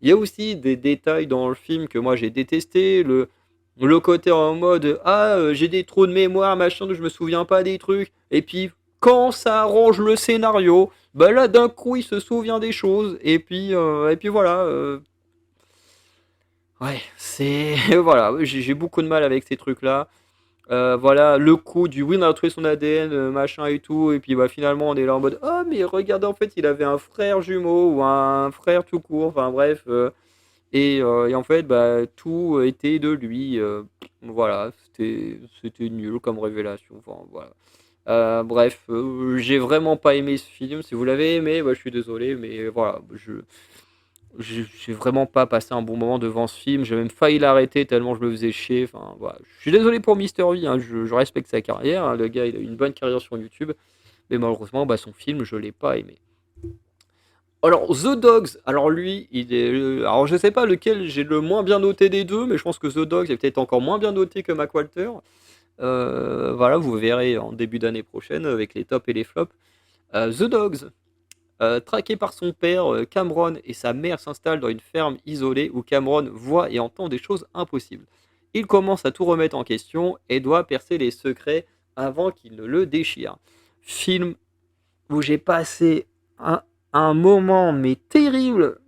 Il y a aussi des détails dans le film que moi j'ai détesté. Le côté en mode ah j'ai des trous de mémoire machin je me souviens pas des trucs et puis quand ça arrange le scénario bah là d'un coup il se souvient des choses et puis voilà ouais c'est voilà j'ai beaucoup de mal avec ces trucs là. Voilà le coup du oui on a retrouvé son ADN machin et tout et puis bah finalement on est là en mode oh mais regardez en fait il avait un frère jumeau ou un frère tout court enfin bref et en fait, bah, tout était de lui. Voilà, c'était nul comme révélation. Enfin, voilà. Bref, j'ai vraiment pas aimé ce film. Si vous l'avez aimé, bah, je suis désolé, mais voilà, j'ai vraiment pas passé un bon moment devant ce film. J'ai même failli l'arrêter tellement je me faisais chier. Enfin, voilà. Je suis désolé pour Mister V, hein, je respecte sa carrière, hein. Le gars, il a eu une bonne carrière sur YouTube, mais malheureusement, bah, son film, je l'ai pas aimé. Alors, The Dogs, alors lui, il est. Alors, je sais pas lequel j'ai le moins bien noté des deux, mais je pense que The Dogs est peut-être encore moins bien noté que Mac Walter. Voilà, vous verrez en début d'année prochaine avec les tops et les flops. The Dogs, traqué par son père, Cameron et sa mère s'installent dans une ferme isolée où Cameron voit et entend des choses impossibles. Il commence à tout remettre en question et doit percer les secrets avant qu'il ne le déchire. Film où j'ai passé un, un moment mais terrible.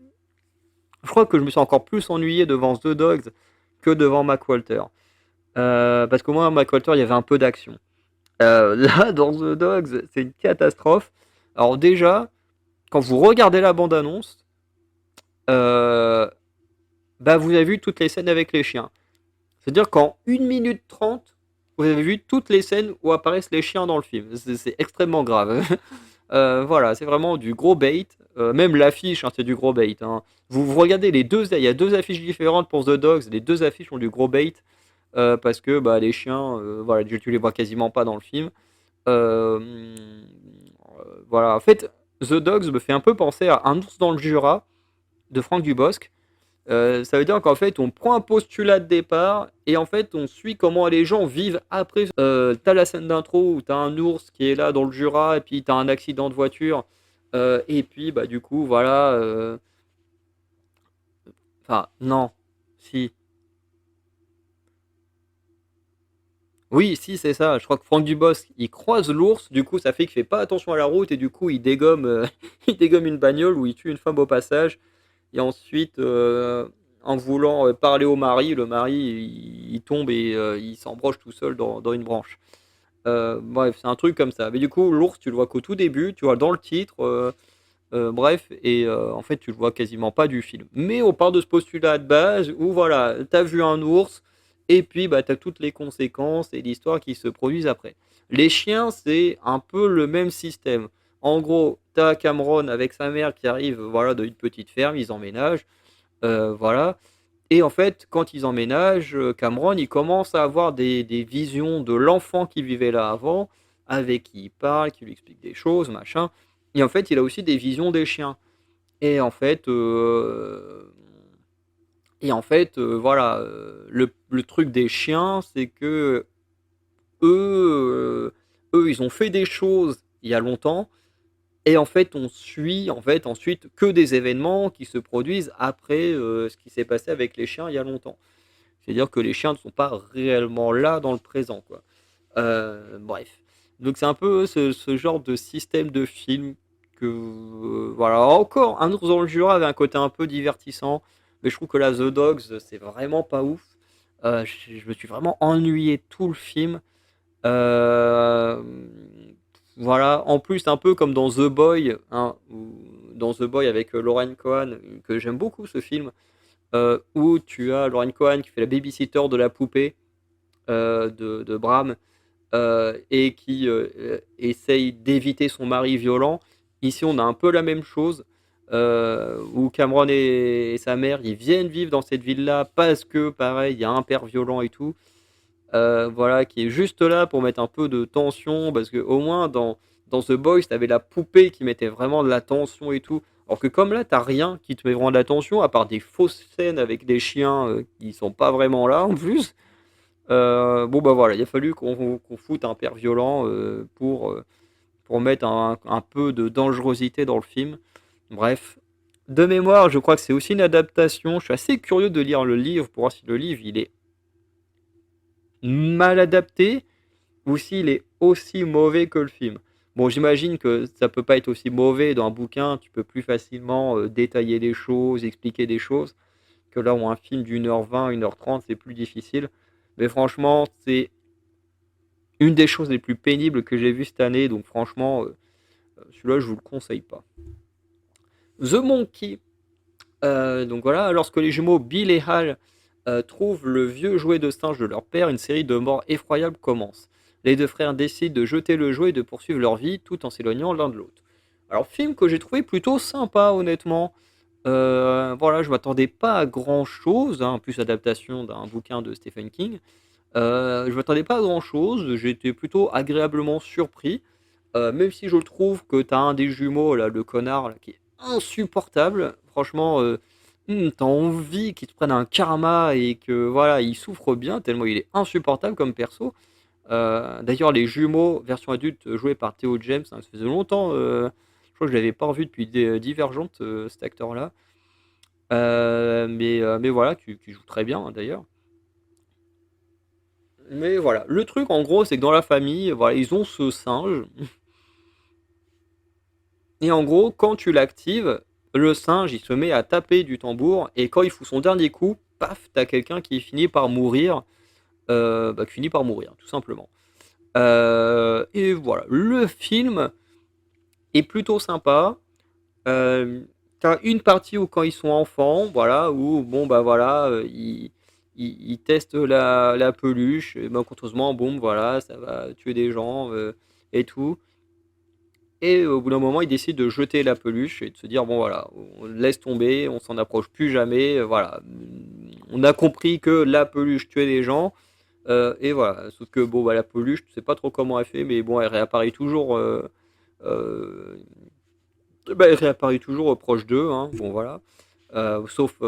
Je crois que je me suis encore plus ennuyé devant The Dogs que devant Mac Walter. Parce qu'au moins, Mac Walter, il y avait un peu d'action. Là, dans The Dogs, c'est une catastrophe. Alors déjà, quand vous regardez la bande-annonce, euh, bah, vous avez vu toutes les scènes avec les chiens. C'est-à-dire qu'en 1 minute 30, vous avez vu toutes les scènes où apparaissent les chiens dans le film. C'est extrêmement grave. Voilà, c'est vraiment du gros bait. Même l'affiche, hein, c'est du gros bait, hein. Vous regardez les deux, il y a deux affiches différentes pour The Dogs. Les deux affiches ont du gros bait parce que bah, les chiens, voilà, tu les vois quasiment pas dans le film. Euh, voilà, en fait, The Dogs me fait un peu penser à Un ours dans le Jura de Franck Dubosc. Ça veut dire qu'en fait, on prend un postulat de départ et en fait, on suit comment les gens vivent après. T'as la scène d'intro où t'as un ours qui est là dans le Jura et puis t'as un accident de voiture. Et puis, bah, du coup, voilà. Enfin, non. Si. Oui, si, c'est ça. Je crois que Franck Dubosc, il croise l'ours. Du coup, ça fait qu'il fait pas attention à la route et du coup, il dégomme, il dégomme une bagnole ou il tue une femme au passage. Et ensuite, en voulant parler au mari, le mari il tombe et il s'embroche tout seul dans une branche. Bref, c'est un truc comme ça. Mais du coup, l'ours, tu le vois qu'au tout début, tu vois dans le titre, bref, et en fait, tu le vois quasiment pas du film. Mais on part de ce postulat de base où voilà, t'as vu un ours, et puis bah, t'as toutes les conséquences et l'histoire qui se produisent après. Les chiens, c'est un peu le même système. En gros, t'as Cameron avec sa mère qui arrive voilà, d'une petite ferme, ils emménagent. Voilà. Et en fait, quand ils emménagent, Cameron, il commence à avoir des visions de l'enfant qui vivait là avant, avec qui il parle, qui lui explique des choses, machin. Et en fait, il a aussi des visions des chiens. Et en fait, voilà, le truc des chiens, c'est que eux, ils ont fait des choses il y a longtemps, et en fait, on suit en fait ensuite que des événements qui se produisent après ce qui s'est passé avec les chiens il y a longtemps. C'est-à-dire que les chiens ne sont pas réellement là dans le présent, quoi. Bref. Donc c'est un peu ce genre de système de film que voilà. Encore un ours dans le Jura avait un côté un peu divertissant, mais je trouve que là The Dogs c'est vraiment pas ouf. Je me suis vraiment ennuyé tout le film. Euh, voilà, en plus, un peu comme dans The Boy, hein, dans The Boy avec Lauren Cohan, que j'aime beaucoup ce film, où tu as Lauren Cohan qui fait la babysitter de la poupée de Bram et qui essaye d'éviter son mari violent. Ici, on a un peu la même chose, où Cameron et sa mère, ils viennent vivre dans cette ville-là parce que, pareil, il y a un père violent et tout. Voilà, qui est juste là pour mettre un peu de tension, parce que au moins dans The Boys, t'avais la poupée qui mettait vraiment de la tension et tout. Alors que comme là, t'as rien qui te met vraiment de la tension, à part des fausses scènes avec des chiens qui sont pas vraiment là en plus. Bon bah voilà, il a fallu qu'on foute un père violent pour mettre un peu de dangerosité dans le film. Bref, de mémoire, je crois que c'est aussi une adaptation. Je suis assez curieux de lire le livre pour voir si le livre il est mal adapté ou s'il est aussi mauvais que le film. Bon, j'imagine que ça peut pas être aussi mauvais dans un bouquin, tu peux plus facilement détailler les choses, expliquer des choses, que là où un film d'1h20, 1h30, c'est plus difficile. Mais franchement, c'est une des choses les plus pénibles que j'ai vues cette année, donc franchement, celui-là, je vous le conseille pas. The Monkey. Donc voilà, lorsque les jumeaux Bill et Hal trouvent le vieux jouet de singe de leur père, une série de morts effroyables commence. Les deux frères décident de jeter le jouet et de poursuivre leur vie tout en s'éloignant l'un de l'autre. Alors, film que j'ai trouvé plutôt sympa, honnêtement. Voilà, je m'attendais pas à grand chose, hein, en plus adaptation d'un bouquin de Stephen King. Je m'attendais pas à grand chose, j'ai été plutôt agréablement surpris. Même si je trouve que t'as un des jumeaux, là, le connard, là, qui est insupportable. Franchement, t'as envie qu'il te prenne un karma et que voilà, il souffre bien, tellement il est insupportable comme perso. D'ailleurs, les jumeaux, version adulte, joués par Theo James, hein, ça faisait longtemps, je crois que je l'avais pas revu depuis Divergente, cet acteur-là. Mais voilà, qui joue très bien, hein, d'ailleurs. Mais voilà, le truc en gros, c'est que dans la famille, voilà, ils ont ce singe. Et en gros, quand tu l'actives, le singe il se met à taper du tambour et quand il fout son dernier coup, paf, t'as quelqu'un qui finit par mourir, qui finit par mourir, tout simplement. Et voilà, le film est plutôt sympa. T'as une partie où quand ils sont enfants, voilà, où bon bah voilà, ils testent la peluche, et ben contreusement, bon voilà, ça va tuer des gens et tout. Et au bout d'un moment, il décide de jeter la peluche et de se dire, bon voilà, on laisse tomber, on s'en approche plus jamais, voilà. On a compris que la peluche tuait les gens, et voilà. Sauf que bon, bah, la peluche, tu sais pas trop comment elle fait, mais bon, elle réapparaît toujours, euh, elle réapparaît toujours proche d'eux, hein, bon voilà. Sauf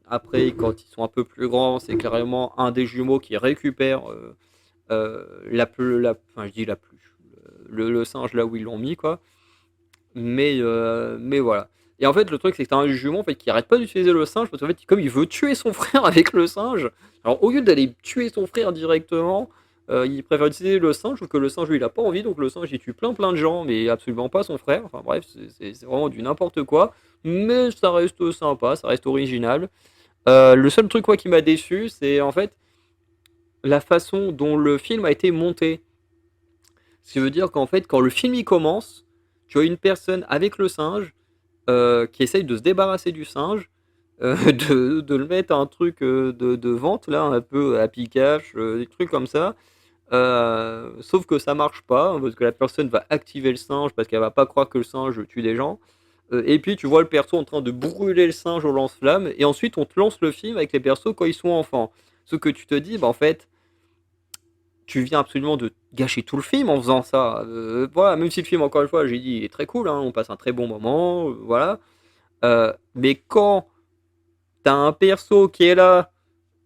après, quand ils sont un peu plus grands, c'est carrément un des jumeaux qui récupère enfin je dis la peluche, le singe là où ils l'ont mis, quoi. Mais voilà. Et en fait, le truc, c'est que t'as un jumeau en fait, qui arrête pas d'utiliser le singe parce qu'en fait, comme il veut tuer son frère avec le singe, alors au lieu d'aller tuer son frère directement, il préfère utiliser le singe, sauf que le singe, lui, il a pas envie, donc le singe, il tue plein de gens, mais absolument pas son frère. Enfin bref, c'est vraiment du n'importe quoi. Mais ça reste sympa, ça reste original. Le seul truc quoi, qui m'a déçu, c'est en fait la façon dont le film a été monté. Ce qui veut dire qu'en fait, quand le film il commence, tu as une personne avec le singe qui essaye de se débarrasser du singe, de le mettre à un truc de vente, là, un peu à picache, des trucs comme ça. Sauf que ça marche pas, hein, parce que la personne va activer le singe parce qu'elle va pas croire que le singe tue des gens. Et puis tu vois le perso en train de brûler le singe au lance-flamme, et ensuite on te lance le film avec les persos quand ils sont enfants. Ce que tu te dis, bah en fait, tu viens absolument de gâcher tout le film en faisant ça. Voilà, même si le film, encore une fois, j'ai dit, il est très cool, hein, on passe un très bon moment, voilà. Mais quand t'as un perso qui est là,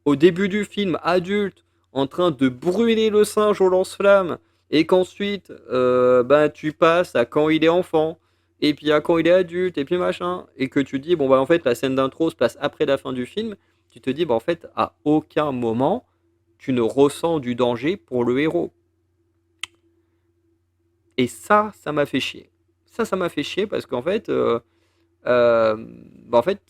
au début du film, adulte, en train de brûler le singe au lance-flamme, et qu'ensuite, bah, tu passes à quand il est enfant, et puis à quand il est adulte, et puis machin, et que tu dis, bon, bah, en fait, la scène d'intro se passe après la fin du film, tu te dis, bah, en fait, à aucun moment, tu ne ressens du danger pour le héros. Et ça m'a fait chier. Ça m'a fait chier parce qu'en fait, euh, bah, en fait,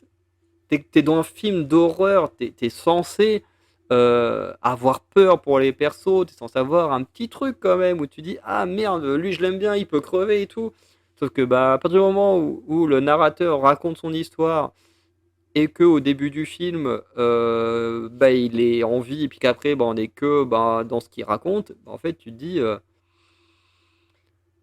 t'es dans un film d'horreur, t'es censé avoir peur pour les persos, t'es censé avoir un petit truc quand même où tu dis ah merde, lui je l'aime bien, il peut crever et tout. Sauf que bah à partir du moment où le narrateur raconte son histoire et que au début du film bah il est en vie et puis qu'après bah on est que bah, dans ce qu'il raconte, bah, en fait tu te dis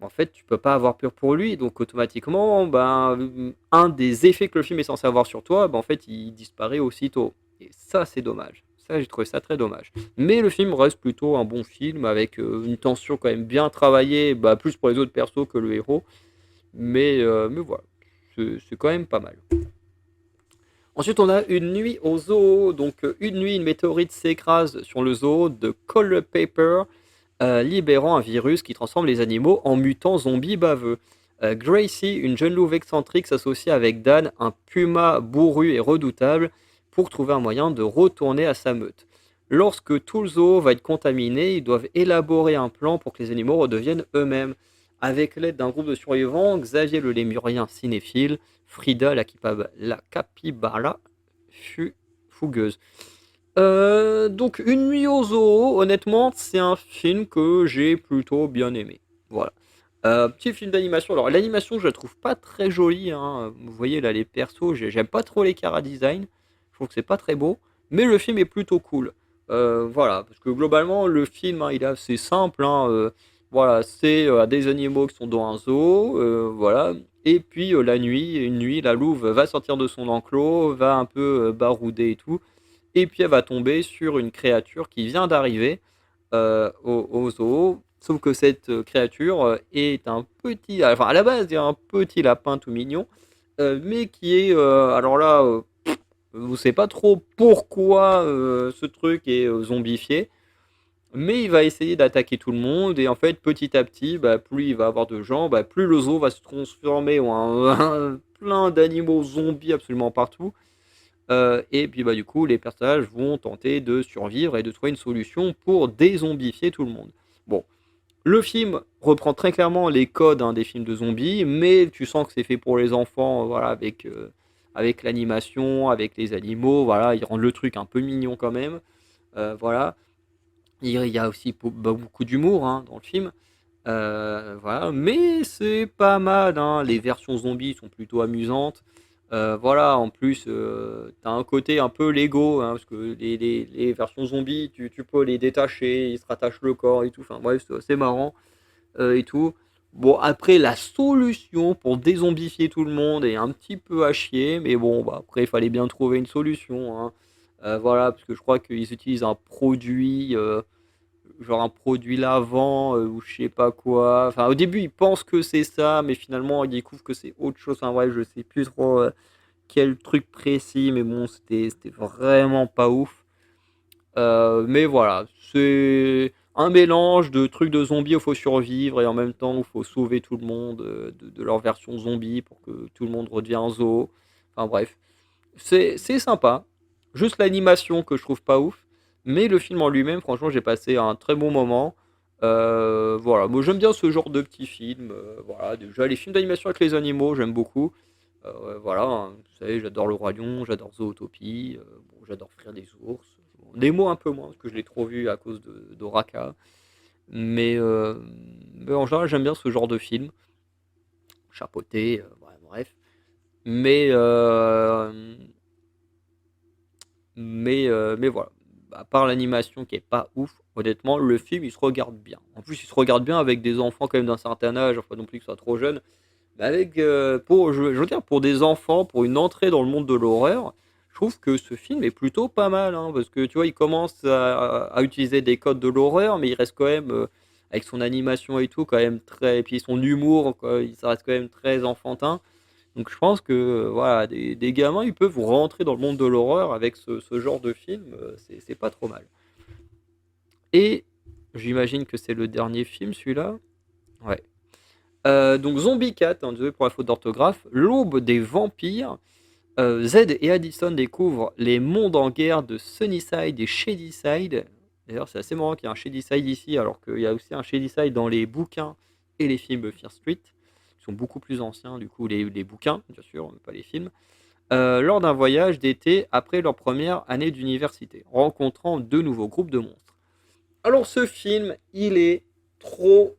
en fait, tu peux pas avoir peur pour lui, donc automatiquement, ben, un des effets que le film est censé avoir sur toi, ben, en fait, il disparaît aussitôt. Et ça, c'est dommage. Ça, j'ai trouvé ça très dommage. Mais le film reste plutôt un bon film avec une tension quand même bien travaillée, bah, plus pour les autres persos que le héros. Mais voilà, c'est quand même pas mal. Ensuite, on a Une nuit au zoo. Donc, une nuit, une météorite s'écrase sur le zoo de Culpeper, libérant un virus qui transforme les animaux en mutants zombies baveux. Gracie, une jeune louve excentrique, s'associe avec Dan, un puma bourru et redoutable, pour trouver un moyen de retourner à sa meute. Lorsque tout le zoo va être contaminé, ils doivent élaborer un plan pour que les animaux redeviennent eux-mêmes. Avec l'aide d'un groupe de survivants, Xavier le lémurien cinéphile, Frida la capybara fougueuse. Donc, Une nuit au zoo, honnêtement, c'est un film que j'ai plutôt bien aimé. Voilà. Petit film d'animation. Alors, l'animation, je la trouve pas très jolie, hein. Vous voyez là les persos, j'aime pas trop les chara design. Je trouve que c'est pas très beau. Mais le film est plutôt cool. Voilà, parce que globalement, le film, hein, il est assez simple, hein. Voilà, c'est des animaux qui sont dans un zoo. Voilà. Et puis la nuit, une nuit, la louve va sortir de son enclos, va un peu barouder et tout. Et puis elle va tomber sur une créature qui vient d'arriver au zoo. Sauf que cette créature est un petit, enfin à la base, il y a un petit lapin tout mignon, mais qui est, alors là, vous ne savez pas trop pourquoi ce truc est zombifié, mais il va essayer d'attaquer tout le monde, et en fait, petit à petit, bah, plus il va avoir de gens, bah, plus le zoo va se transformer en plein d'animaux zombies absolument partout. Et puis bah, du coup, les personnages vont tenter de survivre et de trouver une solution pour dézombifier tout le monde. Bon, le film reprend très clairement les codes, hein, des films de zombies, mais tu sens que c'est fait pour les enfants, voilà, avec l'animation, avec les animaux, voilà, ils rendent le truc un peu mignon quand même, voilà. Il y a aussi beaucoup d'humour, hein, dans le film, voilà, mais c'est pas mal, hein. Les versions zombies sont plutôt amusantes. Voilà, en plus, tu un côté un peu Lego, hein, parce que les versions zombies, tu peux les détacher, ils se rattachent le corps et tout. Enfin bref, c'est assez marrant et tout. Bon, après, la solution pour dézombifier tout le monde est un petit peu à chier, mais bon, bah, après, il fallait bien trouver une solution, hein. Voilà, parce que je crois qu'ils utilisent un produit, genre un produit lavant ou je sais pas quoi. Enfin, au début, ils pensent que c'est ça, mais finalement, ils découvrent que c'est autre chose. Enfin, ouais, je sais plus trop quel truc précis, mais bon, c'était vraiment pas ouf. Mais voilà, c'est un mélange de trucs de zombies où il faut survivre et en même temps où il faut sauver tout le monde de leur version zombie pour que tout le monde redevienne zoo. Enfin bref, c'est sympa. Juste l'animation que je trouve pas ouf. Mais le film en lui-même, franchement, j'ai passé un très bon moment. Voilà, moi j'aime bien ce genre de petits films. Voilà, déjà les films d'animation avec les animaux, j'aime beaucoup. Voilà, hein, vous savez, j'adore Le Roi Lion, j'adore Zootopie, bon, j'adore Frire des ours. Bon, Nemo un peu moins, parce que je l'ai trop vu à cause d'Oraka. Mais en général, j'aime bien ce genre de film. Chapeauté, ouais, bref. Mais, mais voilà. À part l'animation qui est pas ouf, honnêtement, le film il se regarde bien. En plus, il se regarde bien avec des enfants quand même d'un certain âge, enfin non plus qu'ils soient trop jeunes. Mais avec, pour, je veux dire, pour des enfants, pour une entrée dans le monde de l'horreur, je trouve que ce film est plutôt pas mal, hein, parce que tu vois, il commence à utiliser des codes de l'horreur, mais il reste quand même, avec son animation et tout, quand même très, et puis son humour, quoi, ça reste quand même très enfantin. Donc je pense que voilà, des gamins, ils peuvent rentrer dans le monde de l'horreur avec ce genre de film, c'est pas trop mal. Et j'imagine que c'est le dernier film, celui-là. Ouais. Donc Zombie Cat, hein, désolé pour la faute d'orthographe, l'aube des vampires. Zed et Addison découvrent les mondes en guerre de Sunnyside et Shadyside. D'ailleurs, c'est assez marrant qu'il y ait un Shadyside ici, alors qu'il y a aussi un Shadyside dans les bouquins et les films Fear Street, qui sont beaucoup plus anciens, du coup, les bouquins, bien sûr, pas les films. Lors d'un voyage d'été après leur première année d'université, rencontrant deux nouveaux groupes de monstres. Alors, ce film, il est trop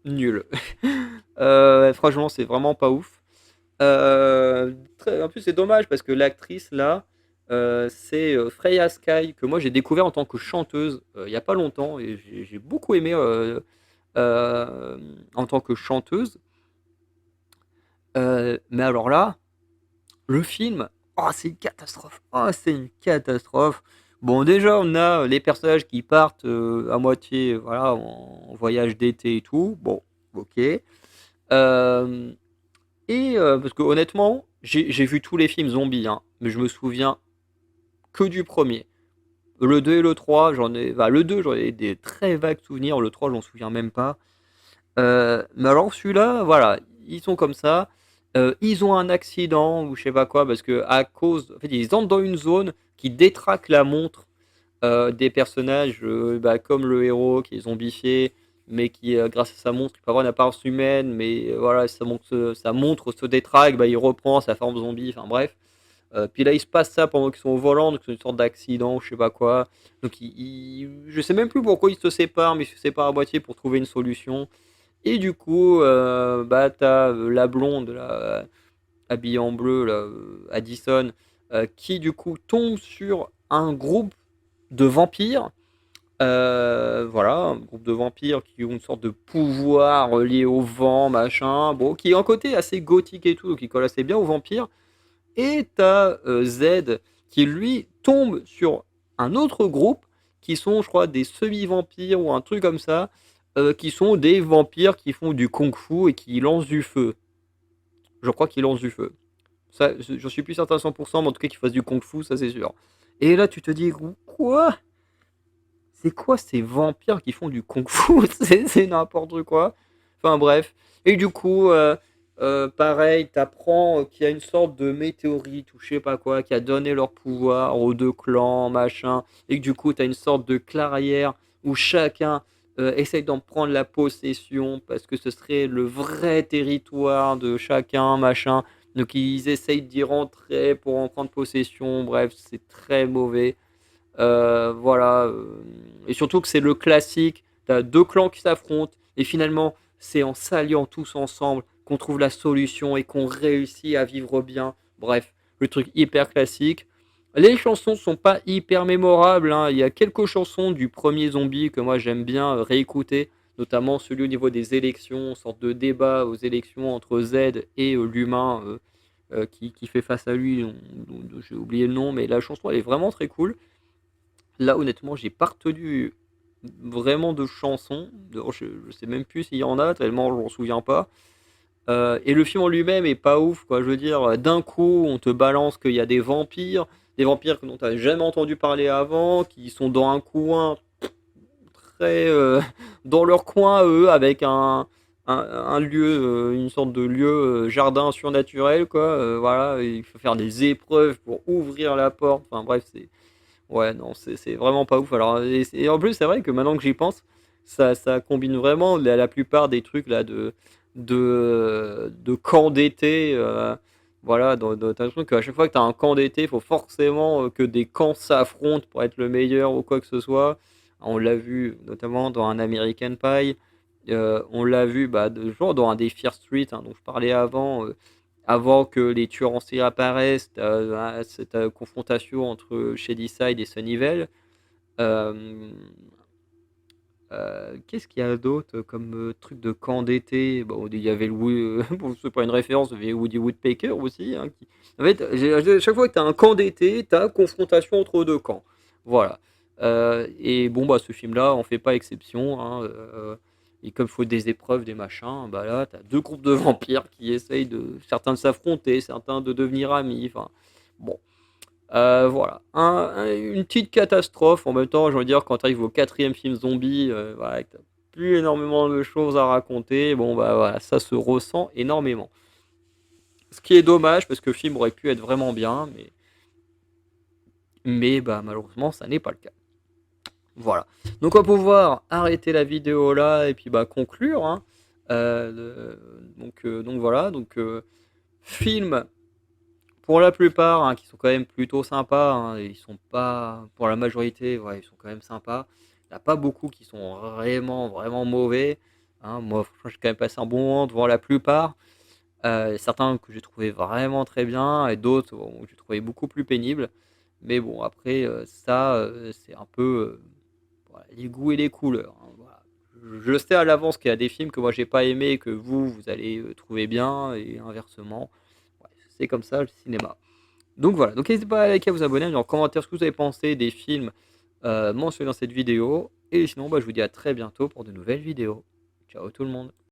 nul. Franchement, c'est vraiment pas ouf. En plus, c'est dommage parce que l'actrice là, c'est Freya Sky, que moi j'ai découvert en tant que chanteuse il y a pas longtemps et j'ai beaucoup aimé en tant que chanteuse. Mais alors là, le film, Oh, c'est une catastrophe. Oh, c'est une catastrophe. Bon, déjà, on a les personnages qui partent à moitié, voilà, en voyage d'été et tout. Bon, ok. Euh, parce que honnêtement, j'ai vu tous les films zombies, hein, mais je me souviens que du premier. Le 2 et le 3, le 2, j'en ai des très vagues souvenirs. Le 3, j'en souviens même pas. Mais alors celui-là, voilà, ils sont comme ça. Ils ont un accident ou je sais pas quoi parce que à cause, en fait, ils entrent dans une zone qui détraque la montre des personnages, comme le héros qui est zombifié, mais qui, grâce à sa montre, il peut avoir une apparence humaine, mais voilà, sa montre se détraque, bah, il reprend sa forme zombie. Enfin bref. Puis là, il se passe ça pendant qu'ils sont au volant, donc c'est une sorte d'accident ou je sais pas quoi. Donc je sais même plus pourquoi ils se séparent, mais ils se séparent à moitié pour trouver une solution. Et du coup, bah, t'as la blonde, là, habillée en bleu, là, Addison, qui du coup tombe sur un groupe de vampires. Voilà, un groupe de vampires qui ont une sorte de pouvoir lié au vent, machin. Bon, qui est un côté assez gothique et tout, qui colle assez bien aux vampires. Et t'as Z qui lui tombe sur un autre groupe qui sont, je crois, des semi-vampires ou un truc comme ça, qui sont des vampires qui font du kung-fu et qui lancent du feu. Je crois qu'ils lancent du feu. Ça, j'en suis plus certain à 100%, mais en tout cas qu'ils fassent du kung-fu, ça c'est sûr. Et là, tu te dis, quoi? C'est quoi ces vampires qui font du kung-fu? C'est n'importe quoi. Enfin bref. Et du coup, pareil, t'apprends qu'il y a une sorte de météorite ou je sais pas quoi qui a donné leur pouvoir aux deux clans, machin. Et que du coup, t'as une sorte de clairière où chacun essaye d'en prendre la possession parce que ce serait le vrai territoire de chacun, machin. Donc ils essayent d'y rentrer pour en prendre possession. Bref, c'est très mauvais. Voilà. Et surtout que c'est le classique. T'as deux clans qui s'affrontent. Et finalement, c'est en s'alliant tous ensemble qu'on trouve la solution et qu'on réussit à vivre bien. Bref, le truc hyper classique. Les chansons sont pas hyper mémorables, hein. Il y a quelques chansons du premier zombie que moi j'aime bien réécouter, notamment celui au niveau des élections, sorte de débat aux élections entre Z et l'humain qui fait face à lui. J'ai oublié le nom, mais la chanson elle est vraiment très cool. Là, honnêtement, j'ai pas retenu vraiment de chansons. Je sais même plus s'il y en a, tellement je m'en souviens pas. Et le film en lui-même est pas ouf, quoi. Je veux dire, d'un coup, on te balance qu'il y a des vampires dont tu n'as jamais entendu parler avant, qui sont dans un coin très dans leur coin, eux, avec un lieu, une sorte de lieu jardin surnaturel, quoi. Voilà, il faut faire des épreuves pour ouvrir la porte. Enfin bref, c'est ouais, non, c'est vraiment pas ouf. Alors, et en plus, c'est vrai que maintenant que j'y pense, ça combine vraiment la plupart des trucs là de camp d'été. Voilà, t'as l'impression qu'à chaque fois que t'as un camp d'été, il faut forcément que des camps s'affrontent pour être le meilleur ou quoi que ce soit. On l'a vu notamment dans un American Pie. On l'a vu genre dans un des Fear Street, hein, dont je parlais avant. Avant que les tueurs en série apparaissent, cette confrontation entre Shadyside et Sunnyvale. Euh, Qu'est-ce qu'il y a d'autre comme truc de camp d'été? Bon, il y avait bon, c'est pas une référence, il y avait Woody Woodpecker aussi, hein, En fait, chaque fois que tu as un camp d'été, tu as confrontation entre deux camps. Voilà. Et bon, bah, ce film-là, on fait pas exception, hein, et comme il faut des épreuves, des machins, bah là, tu as deux groupes de vampires qui essayent certains de s'affronter, certains de devenir amis. Enfin, bon. Voilà, une petite catastrophe. En même temps, j'ai envie de dire, quand tu arrives au quatrième film zombie, voilà, que t'as plus énormément de choses à raconter, bon bah voilà, ça se ressent énormément. Ce qui est dommage parce que le film aurait pu être vraiment bien, mais bah malheureusement, ça n'est pas le cas. Voilà. Donc on va pouvoir arrêter la vidéo là et puis bah conclure, hein. Donc voilà, film pour la plupart, hein, qui sont quand même plutôt sympas, hein, ils sont pas, pour la majorité, ouais, ils sont quand même sympas. Il n'y a pas beaucoup qui sont vraiment, vraiment mauvais, hein. Moi, franchement, j'ai quand même passé un bon moment devant la plupart. Certains que j'ai trouvé vraiment très bien et d'autres bon, que j'ai trouvé beaucoup plus pénibles. Mais bon, après, ça, c'est un peu voilà, les goûts et les couleurs, hein, voilà. Je sais à l'avance qu'il y a des films que moi j'ai pas aimé et que vous allez trouver bien et inversement. Ouais, c'est comme ça le cinéma. Donc voilà, donc n'hésitez pas à liker, à vous abonner, à me dire en commentaire ce que vous avez pensé des films mentionnés dans cette vidéo. Et sinon, bah, je vous dis à très bientôt pour de nouvelles vidéos. Ciao tout le monde.